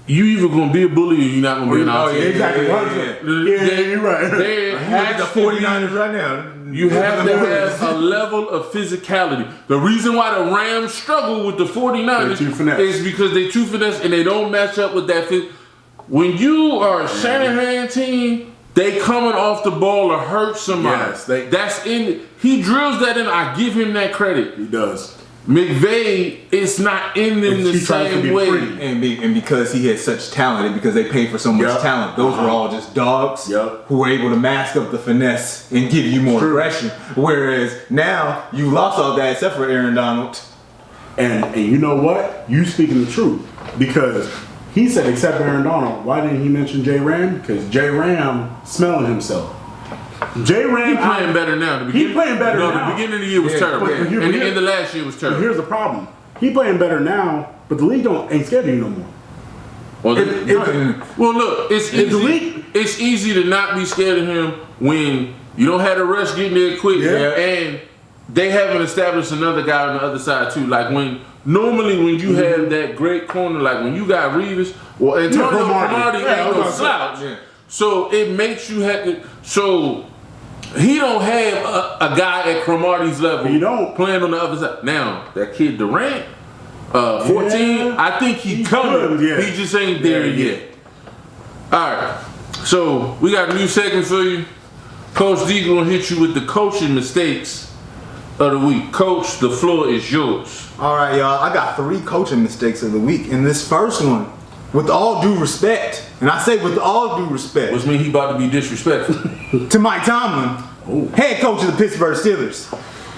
you either gonna be a bully or you're not gonna be an outsider. Exactly. You're right. There has the 49ers right now. You have to have a level of physicality. The reason why the Rams struggle with the 49ers is because they too finesse and they don't match up with that fit. When you are a Shanahan team, they coming off the ball to hurt somebody. Yes, he drills that in. I give him that credit. He does. McVay, it's not in them the same way. And because he had such talent, and because they paid for so much talent, those were all just dogs who were able to mask up the finesse and give you more aggression. Whereas now, you lost all that except for Aaron Donald. And you know what? You speaking the truth. Because he said except Aaron Donald. Why didn't he mention J. Ram? Because J. Ram smelling himself. J. Ram playing better now. He playing better now. The beginning of the year was terrible. And the end of last year was terrible. But here's the problem. He playing better now, but the league ain't scared of you no more. Well, look, it's easy. It's easy to not be scared of him when you don't have the rush getting there quick, and they haven't established another guy on the other side too. Like normally when you have that great corner, like when you got Reeves or Antonio Cromartie ain't no slouch. Yeah. So it makes you have to. So he don't have a guy at Cromartie's level. He don't playing on the other side. Now that kid Durant, 14, I think he coming. He just ain't there yet. All right. So we got a new segment for you. Coach D gonna hit you with the coaching mistakes of the week. Coach, the floor is yours. All right, y'all. I got 3 coaching mistakes of the week. And this first one, with all due respect, and I say with all due respect, which means he about to be disrespectful to Mike Tomlin, head coach of the Pittsburgh Steelers.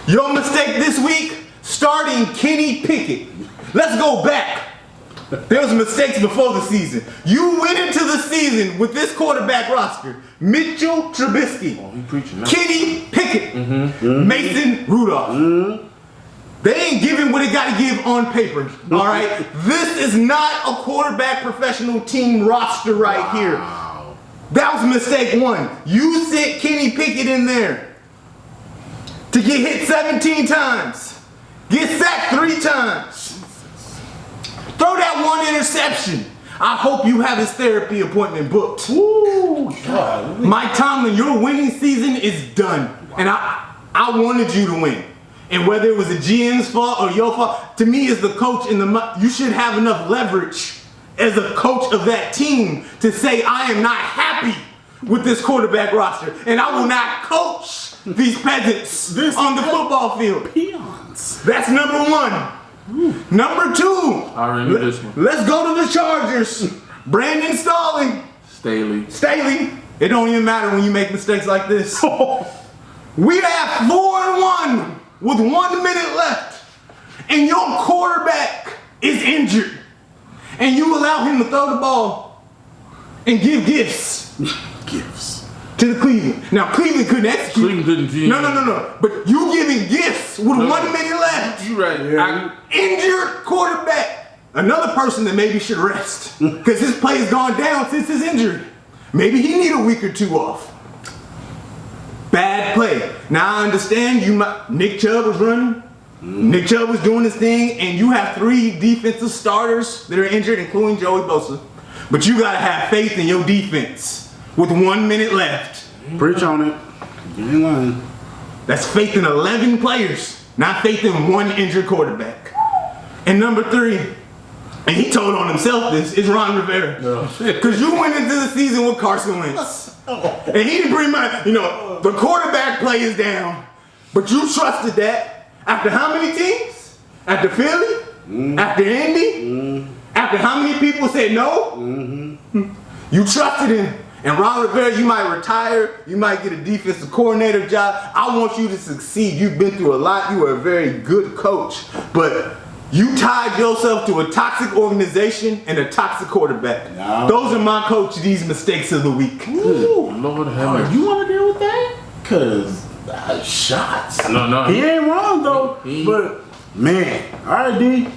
Your mistake this week, starting Kenny Pickett. Let's go back. There was mistakes before the season. You went into the season with this quarterback roster: Mitchell Trubisky, Kenny Pickett, Mason Rudolph. They ain't giving what they got to give on paper. All right, this is not a quarterback professional team roster right here. That was mistake 1. You sent Kenny Pickett in there to get hit 17 times, get sacked 3 times. Throw that 1 interception. I hope you have his therapy appointment booked. Ooh, God. Mike Tomlin, your winning season is done. And I wanted you to win. And whether it was the GM's fault or your fault, to me as the coach, you should have enough leverage as a coach of that team to say, I am not happy with this quarterback roster. And I will not coach these peasants on the football field. Peons. That's number 1. Number 2, I already knew this one. Let's go to the Chargers. Brandon Staley. Staley. It don't even matter when you make mistakes like this. We have 4-1 with 1 minute left, and your quarterback is injured, and you allow him to throw the ball and give gifts. To the Cleveland. Now Cleveland couldn't execute. Cleveland couldn't. No. But you giving gifts with 1 minute left. You right. Yeah. Injured quarterback. Another person that maybe should rest because his play has gone down since his injury. Maybe he need a week or 2 off. Bad play. Now I understand Nick Chubb was running. Nick Chubb was doing his thing, and you have 3 defensive starters that are injured, including Joey Bosa. But you gotta have faith in your defense. With 1 minute left. Preach on it. You ain't lying. That's faith in 11 players, not faith in 1 injured quarterback. And number 3, and he told on himself this, is Ron Rivera. Because you went into the season with Carson Wentz. And he didn't bring the quarterback play is down. But you trusted that after how many teams? After Philly? After Indy? After how many people said no? You trusted him. And Ron Rivera, you might retire, you might get a defensive coordinator job. I want you to succeed. You've been through a lot. You are a very good coach. But you tied yourself to a toxic organization and a toxic quarterback. No. Those are my coach D's mistakes of the week. Ooh, Lord have mercy. You want to deal with that? Because shots. No. He ain't wrong, though. But, man. All right, D.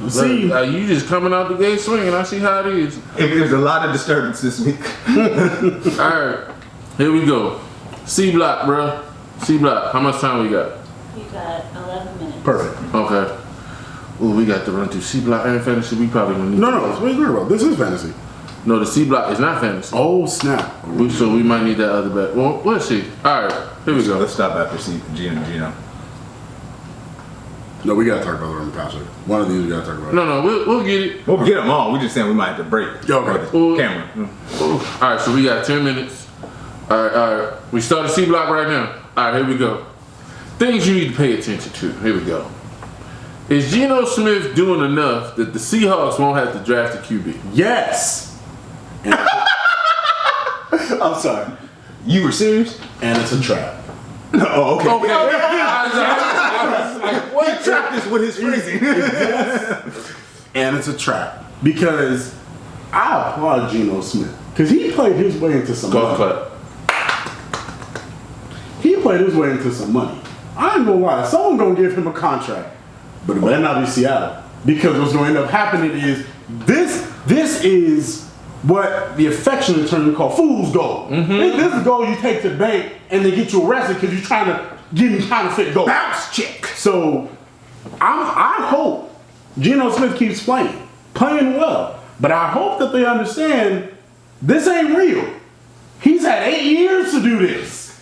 We'll see you. You just coming out the gate swinging. I see how it is. There's a lot of disturbance this week. All right. Here we go. C-Block, bro. C-Block. How much time we got? You got 11 minutes. Perfect. Okay. Ooh, we got to run through C-Block and fantasy. We probably gonna need No, what are you talking about? This is fantasy. No, the C-Block is not fantasy. Oh, snap. So we might need that other bet. Well, we'll see. All right. Here we go. Let's stop after Geno. No, we gotta talk about the run passer. One of these we gotta talk about. No, we'll get it. We'll get them all. We're just saying we might have to break. Okay. Camera. All right, so we got 10 minutes. All right. We start the C-Block right now. All right, here we go. Things you need to pay attention to. Here we go. Is Geno Smith doing enough that the Seahawks won't have to draft a QB? Yes. I'm sorry. You were serious? And it's a trap. Oh, okay. What? He trapped this with his phrasing. And it's a trap. Because I applaud Geno Smith. Because he played his way into some money. He played his way into some money. I ain't gonna lie. Someone gonna give him a contract. But it better not be Seattle. Because what's gonna end up happening is this is what the affectionate term call fool's gold. This is gold you take to the bank and they get you arrested because you're trying to getting counterfeit goals. Bounce check. So I hope Geno Smith keeps playing well. But I hope that they understand this ain't real. He's had 8 years to do this.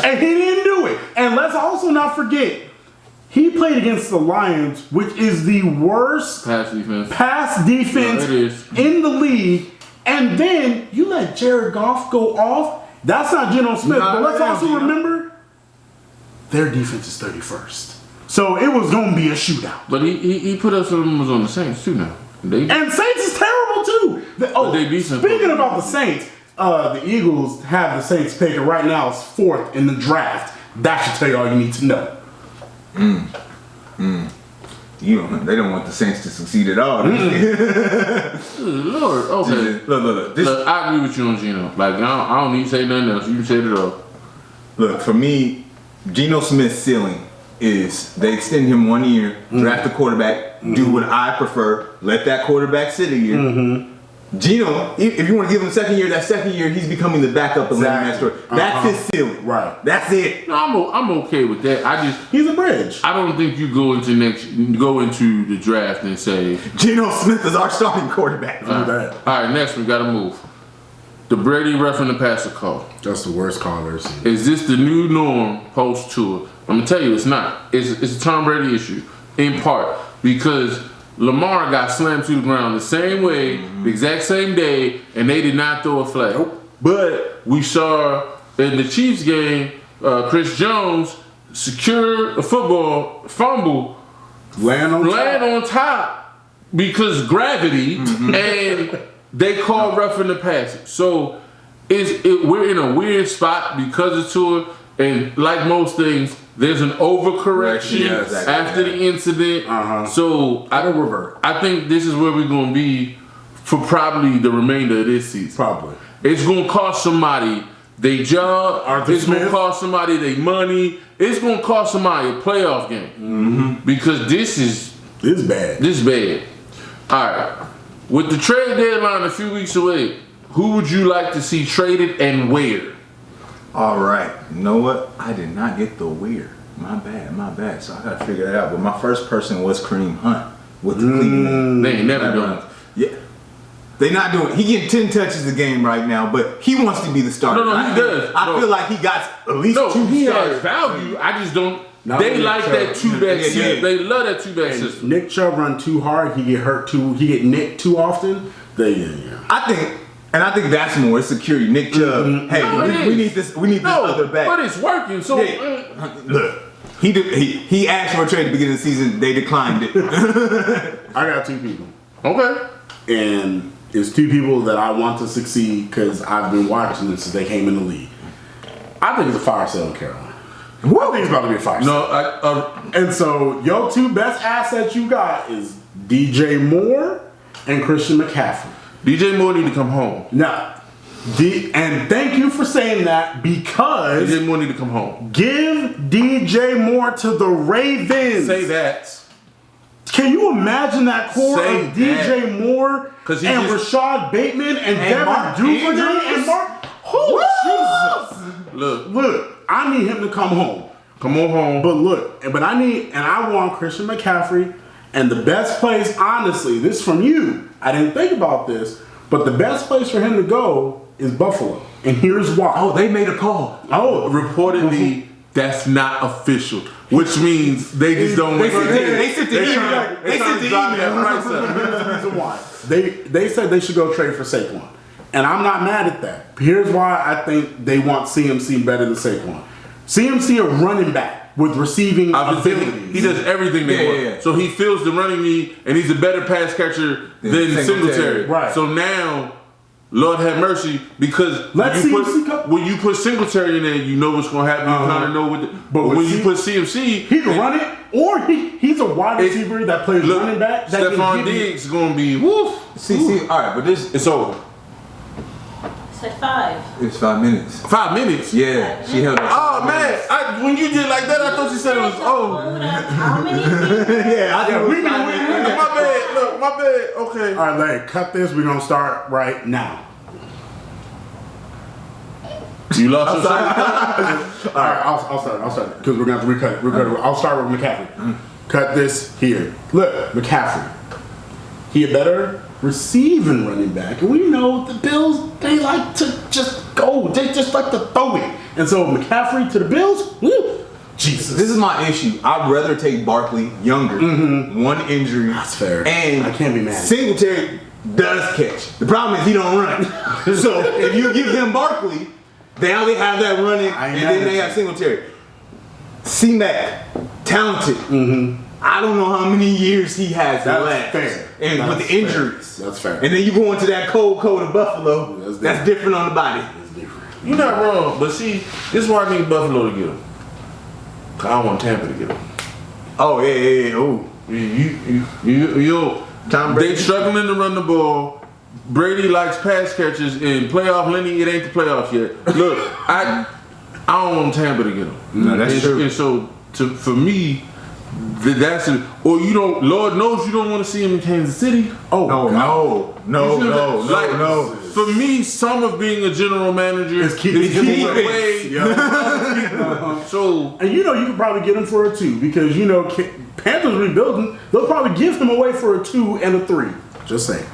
And he didn't do it. And let's also not forget, he played against the Lions, which is the worst pass defense in the league. And then you let Jared Goff go off. That's not Geno Smith. But let's also remember, their defense is 31st. So it was going to be a shootout. But he put up some numbers on the Saints too now. And Saints is terrible too. Speaking about the Saints, the Eagles have the Saints pick right now is 4th in the draft. That should tell you all you need to know. They don't want the Saints to succeed at all. Lord, okay. Look, I agree with you on Geno. Like, I don't need to say nothing else. You said it all. Look, for me, Geno Smith's ceiling is they extend him 1 year, draft a quarterback, do what I prefer, let that quarterback sit a year. Geno, if you want to give him second year, that second year he's becoming the backup of that story. That's his ceiling. Right. That's it. No, I'm okay with that. He's a bridge. I don't think you go into the draft and say Geno Smith is our starting quarterback. All right, next we gotta move. The Brady roughing the passer call. That's the worst call I've ever seen. Is this the new norm post tour? I'm gonna tell you, it's not. It's a Tom Brady issue in part because Lamar got slammed to the ground the same way, the exact same day, and they did not throw a flag. Nope. But we saw in the Chiefs game, Chris Jones secure a football, fumble, land on top because gravity, and they called roughing the passer. So we're in a weird spot because of tour, and like most things, there's an overcorrection after the incident. So I don't revert. I think this is where we're going to be for probably the remainder of this season. Probably. It's going to cost somebody their job. It's going to cost somebody their money. It's going to cost somebody a playoff game. Because this is bad. This is bad. All right. With the trade deadline a few weeks away, who would you like to see traded and where? All right. You know what? I did not get the where. My bad. So I got to figure that out. But my first person was Kareem Hunt with the Cleveland. They ain't never done it. Yeah. They not doing it. He getting 10 touches a game right now, but he wants to be the starter. No, he does. I feel like he got at least 2 he starters. has value. I just don't. They like that two-back system. They love that two-back system. Nick Chubb run too hard. He get hurt too. He get nicked too often. I think that's more security. Nick Chubb. Hey, we need this. We need this other back. But it's working. So look, he asked for a trade at the beginning of the season. They declined it. I got 2 people. Okay. And it's 2 people that I want to succeed because I've been watching them since they came in the league. I think it's a fire sale in Carolina. I think it's about to be a fire sale. And so your 2 best assets you got is DJ Moore and Christian McCaffrey. DJ Moore need to come home. Now, and thank you for saying that because DJ Moore need to come home. Give DJ Moore to the Ravens. Say that. Can you imagine that core of DJ Moore and Rashad Bateman and Devin Duvernay and Mark? Jesus! Look, I need him to come home. Come on home. But I want Christian McCaffrey. And the best place, honestly, this is from you. I didn't think about this, but the best place for him to go is Buffalo. And here's why. Oh, they made a call. Oh, reportedly, that's not official, which means they just don't. They sent the email. They sent the email. Here's the reason why. They said they should go trade for Saquon. And I'm not mad at that. Here's why I think they want CMC better than Saquon. CMC a running back with receiving abilities. He does everything they want. Yeah. So he fills the running need, and he's a better pass catcher than Singletary. Right. So now, Lord have mercy, because when you put Singletary in there, you know what's going to happen. You kind of know what. But when you put CMC, he can run it, or he's a wide receiver that plays running back. Stephon Diggs is going to be woof. See, all right, but it's over. Said 5. It's 5 minutes. 5 minutes? Yeah, she held up. Oh man, when you did like that, I thought you said it was How many? Yeah, I think My bad. Look, my bad. Okay. All right, cut this. We're gonna start right now. You lost your second. All right, I'll start because we're gonna have to recut it. I'll start with McCaffrey. Cut this here. Look, McCaffrey. He a better receiving running back, and we know the Bills, they like to just go. They just like to throw it. And so McCaffrey to the Bills, woo, Jesus. This is my issue. I'd rather take Barkley younger. One injury. That's fair. And I can't be mad. Singletary does catch. The problem is he don't run. So if you give him Barkley, they only have that running, and then they have Singletary. C-Mac, talented. I don't know how many years he has left. Fair. And That's with the injuries. That's fair. And then you go into that cold of Buffalo. That's different on the body. You're not wrong, but see, this is why I need Buffalo to get him. I don't want Tampa to get him. Oh, yeah. Oh. Tom Brady. They struggling to run the ball. Brady likes pass catches in playoff Lenny. It ain't the playoffs yet. Look, I don't want Tampa to get him. No, that's true. And so for me, that's it. Or you don't. Lord knows you don't want to see him in Kansas City. Oh no. For me, some of being a general manager is keeping him away. So, and you could probably get him for a 2 because Panthers rebuilding. They'll probably give him away for a 2 and a 3. Just saying.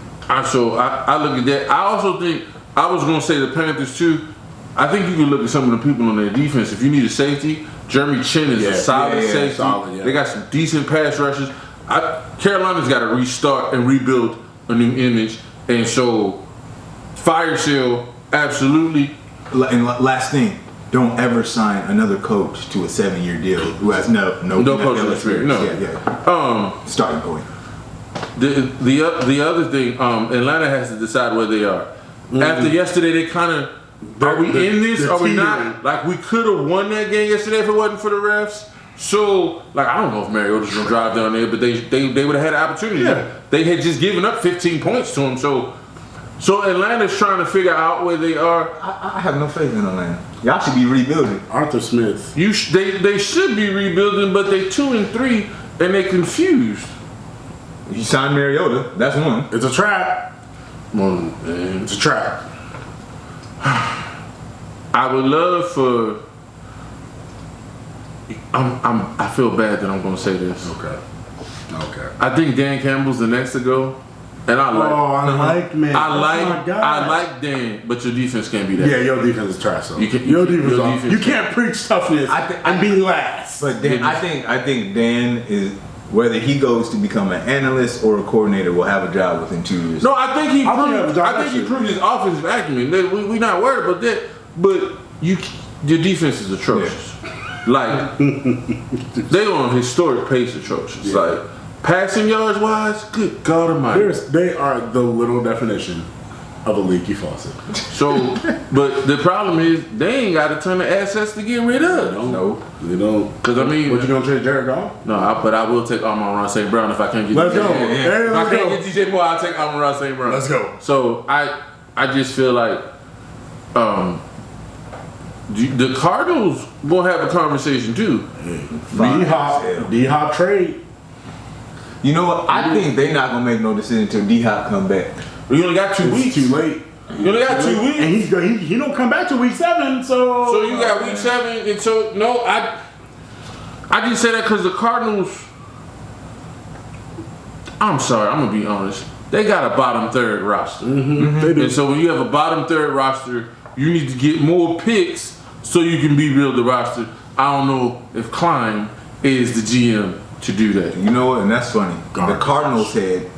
So I look at that. I also think I was going to say the Panthers too. I think you can look at some of the people on their defense. If you need a safety, Jeremy Chin is a solid safety. Solid, They got some decent pass rushes. Carolina's got to restart and rebuild a new image, and so fire sale absolutely. And last thing, don't ever sign another coach to a 7-year deal who has no coaching experience. No. Starting point. The other thing, Atlanta has to decide where they are. After yesterday, they kind of. Are we in this? Are we not? Like, we could have won that game yesterday if it wasn't for the refs. So, I don't know if Mariota's going to drive down there, but they would have had an opportunity. Yeah. They had just given up 15 points to him. So Atlanta's trying to figure out where they are. I have no faith in Atlanta. Y'all should be rebuilding. Arthur Smith. They should be rebuilding, but they 2-3, and they confused. You signed Mariota. That's one. It's a trap. It's a trap. I would love for. I feel bad that I'm going to say this. Okay. I think Dan Campbell's the next to go, and I like. I like Dan, but your defense can't be that. Yeah, your defense is trash. So. You can't preach toughness and be last. But Dan, I think Dan is. Whether he goes to become an analyst or a coordinator, will have a job within 2 years. No, I think he proved his offensive acumen. We're not worried about that. But your defense is atrocious. Yeah. They on historic pace atrocious. Yeah. Passing yards wise, good God Almighty. They are the little definition of a leaky faucet. So, but the problem is they ain't got a ton of assets to get rid of. No, they don't. Because what you gonna trade Jared Goff? No, but I will take Amon-Ra St. Brown if I can't get. Let's go. If I can't get DJ Moore, I'll take Amon-Ra St. Brown. Let's go. So I just feel like the Cardinals will have a conversation too. D-Hop trade. You know what? I think they're not gonna make no decision until D-Hop come back. We only got 2 weeks. Too late. You only got 2 weeks. And he don't come back to week 7, so. So you got week 7, and so no, I just say that because the Cardinals. I'm sorry, I'm gonna be honest. They got a bottom third roster, They do. And so when you have a bottom third roster, you need to get more picks so you can rebuild the roster. I don't know if Klein is the GM to do that. You know what? And that's funny. The Cardinals had.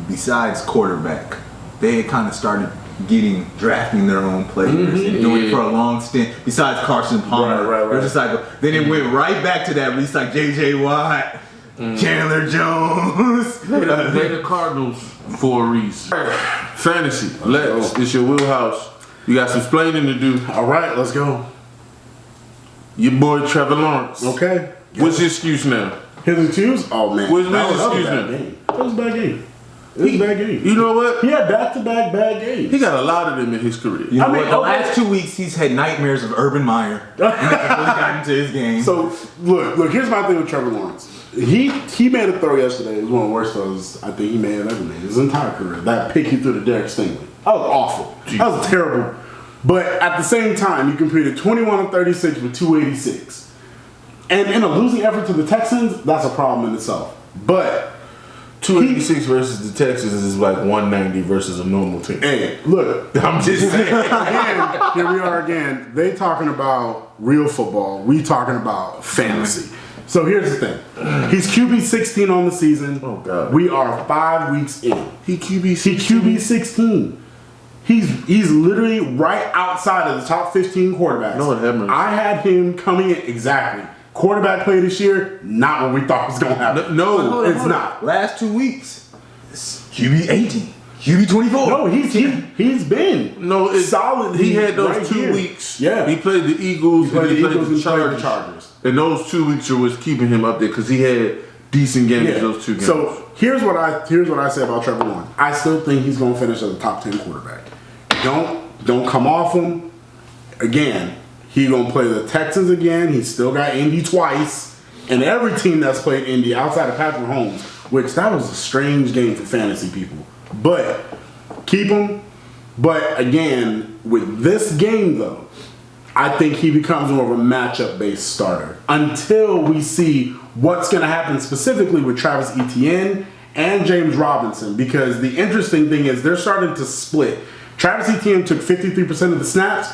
Besides quarterback, they had kind of started drafting their own players and doing it for a long stint. Besides Carson Palmer, right. It was just then it went right back to that. At least J.J. Watt, Chandler Jones. They the Cardinals for a reason. Fantasy, it's your wheelhouse. You got some explaining to do. All right, let's go. Your boy Trevor Lawerence. Okay. What's his excuse now? His excuse? Oh man, What's his excuse now? That was a bad game. It was a bad game. You know what? He had back-to-back bad games. He got a lot of them in his career. You know what? The last 2 weeks, he's had nightmares of Urban Meyer. He got into his game. So, look, here's my thing with Trevor Lawerence. He made a throw yesterday. It was one of the worst throws I think he may have ever made his entire career. That pick he threw to Derek Stingley. That was awful. Jeez. That was terrible. But at the same time, you completed 21 of 36 with 286. And in a losing effort to the Texans, that's a problem in itself. But 286 versus the Texans is like 190 versus a normal team. hey, look, I'm just saying. again, here we are again. They talking about real football. We talking about fantasy. So here's the thing. He's QB 16 on the season. Oh, God. We are 5 weeks in. He QB 16. He QB 16. He's literally right outside of the top 15 quarterbacks. Lord have mercy. I had him coming in exactly. Quarterback play this year, not what we thought was going to happen. No, it's not. Last 2 weeks, it's QB 18, QB 24. No, he's been solid. He had those right 2 here. weeks. Yeah. He played the Eagles. He played the Eagles and the played the Chargers. And those 2 weeks was keeping him up there because he had decent games those 2 games. So here's what I say about Trevor Lawrence. I still think he's going to finish as a top 10 quarterback. Don't come off him. Again, he going to play the Texans again. He's still got Indy twice. And every team that's played Indy outside of Patrick Mahomes, which that was a strange game for fantasy people. But keep him. But again, with this game though, I think he becomes more of a matchup-based starter until we see what's going to happen specifically with Travis Etienne and James Robinson. Because the interesting thing is they're starting to split. Travis Etienne took 53% of the snaps.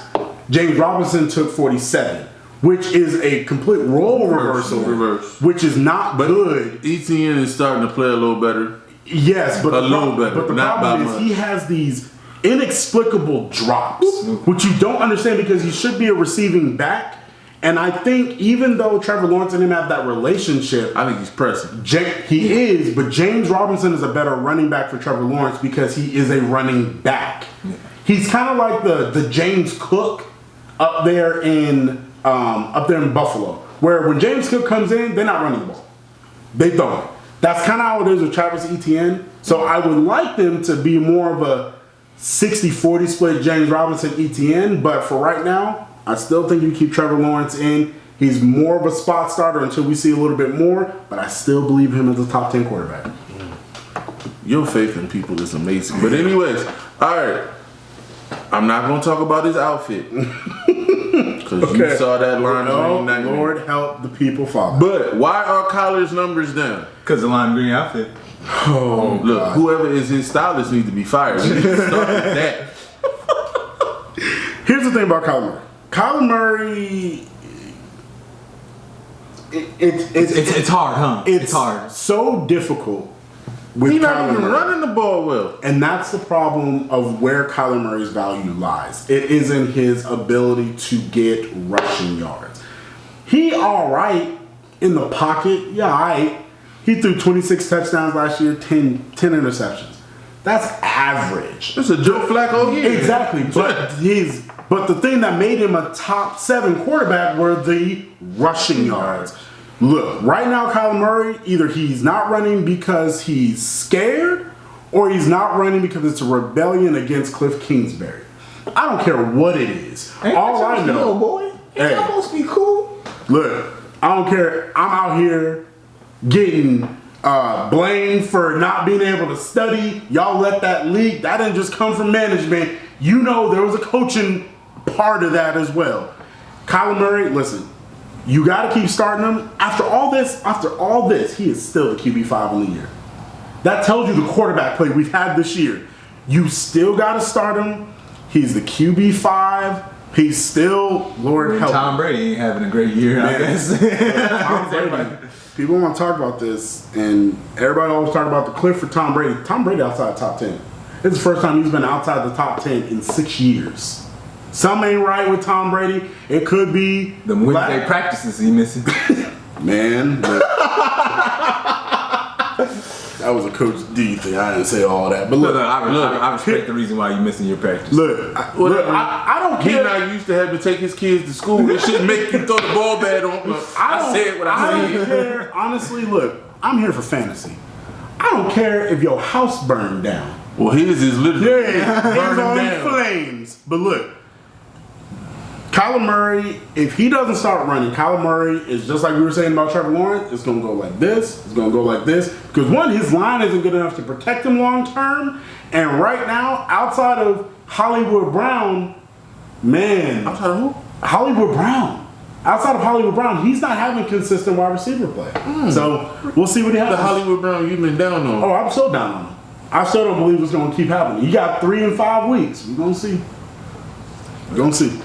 James Robinson took 47%, which is a complete role reversal, which is not good. Etienne is starting to play a little better. Yes, but the problem is he has these inexplicable drops, which you don't understand because he should be a receiving back. And I think even though Trevor Lawrence and him have that relationship, I think he's pressing. He is, but James Robinson is a better running back for Trevor Lawrence because he is a running back. He's kind of like the James Cook up there in Buffalo, where when James Cook comes in, they're not running the ball, they throw it. That's kind of how it is with Travis Etienne. So I would like them to be more of a 60-40 split James Robinson Etienne, but for right now, I still think you keep Trevor Lawrence in. He's more of a spot starter until we see a little bit more, but I still believe him as a top 10 quarterback. Your faith in people is amazing. But anyways, all right. I'm not going to talk about his outfit. Because you saw that line. Oh, Lord help the people, Father. But why are Kyler's numbers down? Because the lime green outfit. Oh, look, God. Whoever is his stylist needs to be fired. Start with that. Here's the thing about Kyler Murray. Kyler Murray, It's hard, huh? It's hard. So difficult with He's not Kyler even Murray. running the ball well. And that's the problem of where Kyler Murray's value lies. It isn't his ability to get rushing yards. He all right in the pocket. Yeah, all right. He threw 26 touchdowns last year, 10 interceptions. That's average. It's a Joe Flacco year. Exactly. But the thing that made him a top 7 quarterback were the rushing yards. Look, right now, Kyler Murray, either he's not running because he's scared or he's not running because it's a rebellion against Cliff Kingsbury. I don't care what it is. All I know, boy, it's supposed to be cool. Look, I don't care. I'm out here getting blamed for not being able to study. Y'all let that leak. That didn't just come from management. You know there was a coaching part of that as well. Kyler Murray, listen, you got to keep starting him. After all this, he is still the QB5 on the year. That tells you the quarterback play we've had this year. You still got to start him. He's the QB5. He's still, Lord help. Tom Brady ain't having a great year, I guess. Tom Brady. People want to talk about this, and everybody always talk about the cliff for Tom Brady. Tom Brady outside the top 10. It's the first time he's been outside the top 10 in 6 years. Something ain't right with Tom Brady. It could be the Wednesday practices he missing. Man, that was a Coach D thing. I didn't say all that, but look, I respect the reason why you missing your practice. Look, I don't care. He's not used to having to take his kids to school. It shouldn't make you throw the ball bad on. Look, I said what I said. I don't care. Honestly, look, I'm here for fantasy. I don't care if your house burned down. Well, his is literally burning down. Flames. But look, Kyler Murray, if he doesn't start running, Kyler Murray is just like we were saying about Trevor Lawrence. It's going to go like this. It's going to go like this. Because one, his line isn't good enough to protect him long term. And right now, outside of Hollywood Brown, Man. Outside of who? Hollywood Brown. Outside of Hollywood Brown, he's not having consistent wide receiver play. So we'll see what he happens. The Hollywood Brown you've been down on. Oh, I'm so down on him. I still don't believe it's going to keep happening. You got 3 and 5 weeks. We're going to see. We're going to see.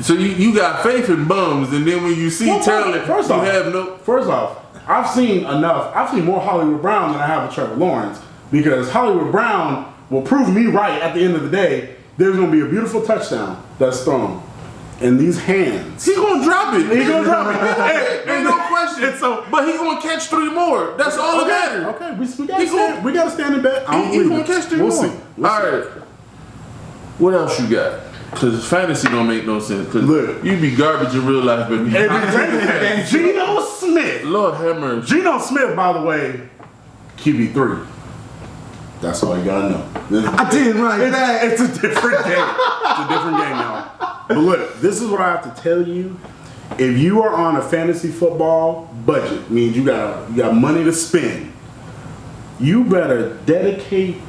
So you got faith in bums, and then when you see talent, first you off, have no. First off, I've seen enough. I've seen more Hollywood Brown than I have with Trevor Lawerence, because Hollywood Brown will prove me right at the end of the day. There's going to be a beautiful touchdown that's thrown. And these hands. He gonna drop it. He gonna drop it. Ain't no question. But he gonna catch 3 more. That's all that matters. Okay, we gotta stand in bet. He gonna catch 3 more. See. All right. What else you got? Because fantasy don't make no sense. Cause look, you be garbage in real life, baby. And Geno Smith. Lord have mercy. Geno Smith, by the way, QB3. That's all you gotta know. I didn't write that. It's a different game. It's a different game now. But look, this is what I have to tell you. If you are on a fantasy football budget, means you got money to spend, you better dedicate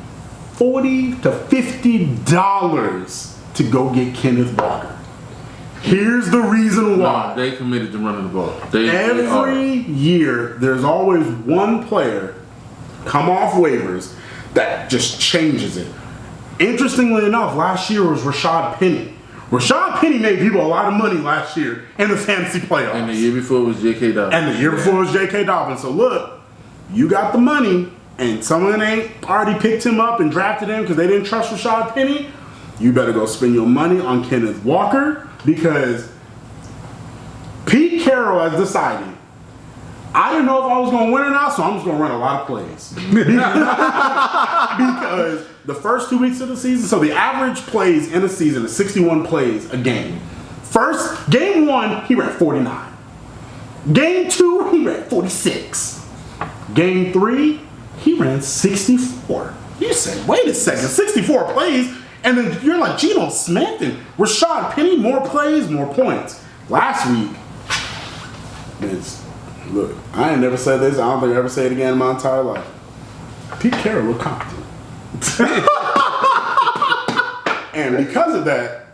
$40 to $50 to go get Kenneth Walker. Here's the reason why. No, they committed to running the ball. Every year, there's always one player come off waivers that just changes it. Interestingly enough, last year was Rashad Penny. Rashad Penny made people a lot of money last year in the fantasy playoffs. And the year before was J.K. Dobbins. And the year before was J.K. Dobbins. So look, you got the money, and someone ain't already picked him up and drafted him because they didn't trust Rashad Penny. You better go spend your money on Kenneth Walker, because Pete Carroll has decided, I didn't know if I was going to win or not, so I'm just going to run a lot of plays. Because the first 2 weeks of the season, so the average plays in a season is 61 plays a game. Game 1, he ran 49. Game 2, he ran 46. Game 3, he ran 64. You say, wait a second, 64 plays? And then you're like Geno Smith and Rashad Penny, more plays, more points. Last week, look, I ain't never said this. I don't think I'll ever say it again in my entire life. Pete Carroll looked competent. And because of that,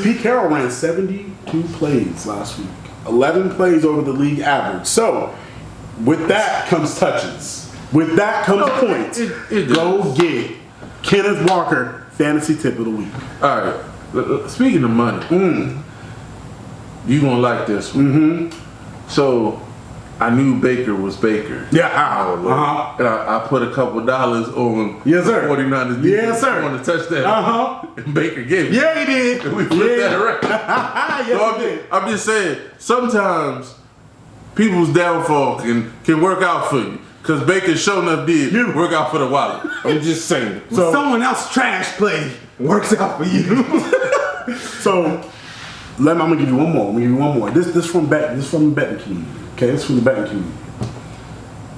Pete Carroll ran 72 plays last week. 11 plays over the league average. So, with that comes touches. With that comes points. Go get Kenneth Walker, fantasy tip of the week. All right. Speaking of money, you gonna like this one. So, I knew Baker was Baker. Yeah. And I put a couple dollars on yes, sir. 49ers. Yes, sir. On the touchdown. And Baker gave it. Yeah, he did. And we flipped that around. Yes, So he did. I'm just saying, sometimes people's downfall can work out for you. Because Baker sure enough did work out for the wallet. I'm just saying. So someone else's trash play works out for you. So I'm gonna give you one more. This from the betting community. Okay, this from the betting community.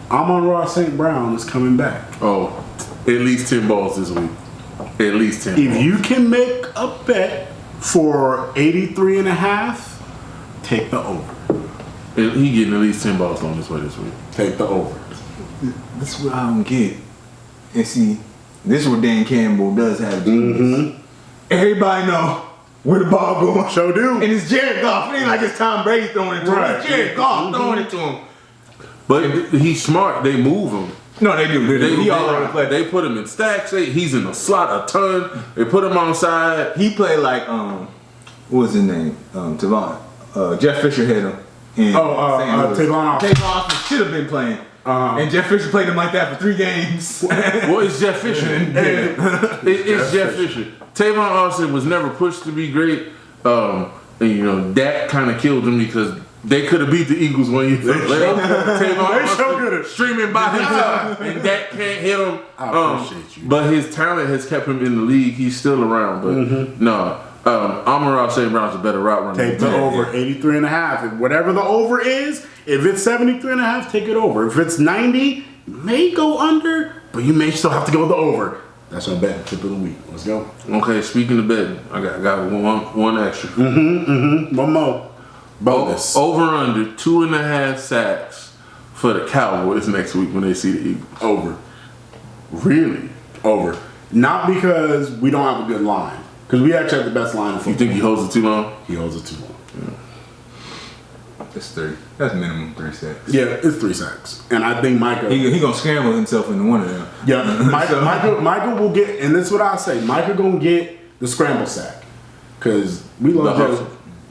Amon-Ra St. Brown is coming back. Oh, at least 10 balls this week. At least 10 balls. If you can make a bet for 83.5, take the over. He getting at least 10 balls on this way this week. Take the over. This is what I don't get. And see, this is what Dan Campbell does have genius. Everybody know where the ball going. Sure do. And it's Jared Goff. It ain't like it's Tom Brady throwing it to him. It's Jared Goff throwing it to him. But he's smart. They move him. No, they do. He all over the place. They put him in stacks. He's in the slot a ton. They put him on side. He played like what was his name? Tavon. Jeff Fisher hit him. Tavon Austin should have been playing. And Jeff Fisher played him like that for 3 games. What is Jeff Fisher? It's Jeff Fisher. Tavon Austin was never pushed to be great. And Dak kind of killed him because they could have beat the Eagles 1 year later. Tavon Austin streaming by himself, and Dak can't hit him. I appreciate you. But his talent has kept him in the league. He's still around. But no, Amon-Ra St. Brown's a better route runner. Take the over, 83.5. Whatever the over is, if it's 73.5, take it over. If it's 90, you may go under, but you may still have to go the over. That's my bet tip of the week. Let's go. Okay, speaking of betting, I got one extra. One more. Bonus. Over under 2.5 sacks for the Cowboys next week when they see the Eagles. Over. Really? Over. Not because we don't have a good line. Because we actually have the best line in football. You think he holds it too long? He holds it too long. That's 3. That's minimum 3 sacks. Yeah, it's 3 sacks. And I think Micah... He gonna scramble himself into one of them. Yeah, Micah will get... And this is what I say. Micah gonna get the scramble sack. Because we love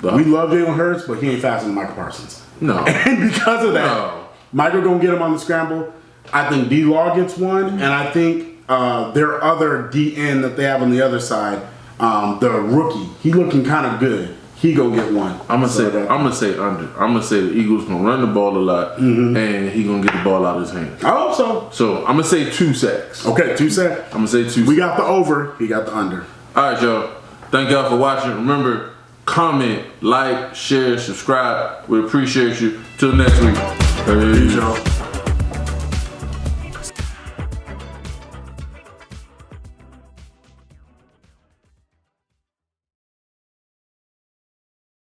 Jalen Hurts, but he ain't faster than Micah Parsons. No. And because of that, Micah gonna get him on the scramble. I think D-Law gets one. And I think their other DN that they have on the other side, the rookie, he looking kind of good. He gonna get one. I'm gonna say under. I'm gonna say the Eagles gonna run the ball a lot, and he gonna get the ball out of his hands. I hope so. So I'm gonna say 2 sacks. Okay, 2 sacks. I'm gonna say 2. We got the over. He got the under. All right, y'all. Thank y'all for watching. Remember, comment, like, share, subscribe. We appreciate you. Till next week. Peace, y'all.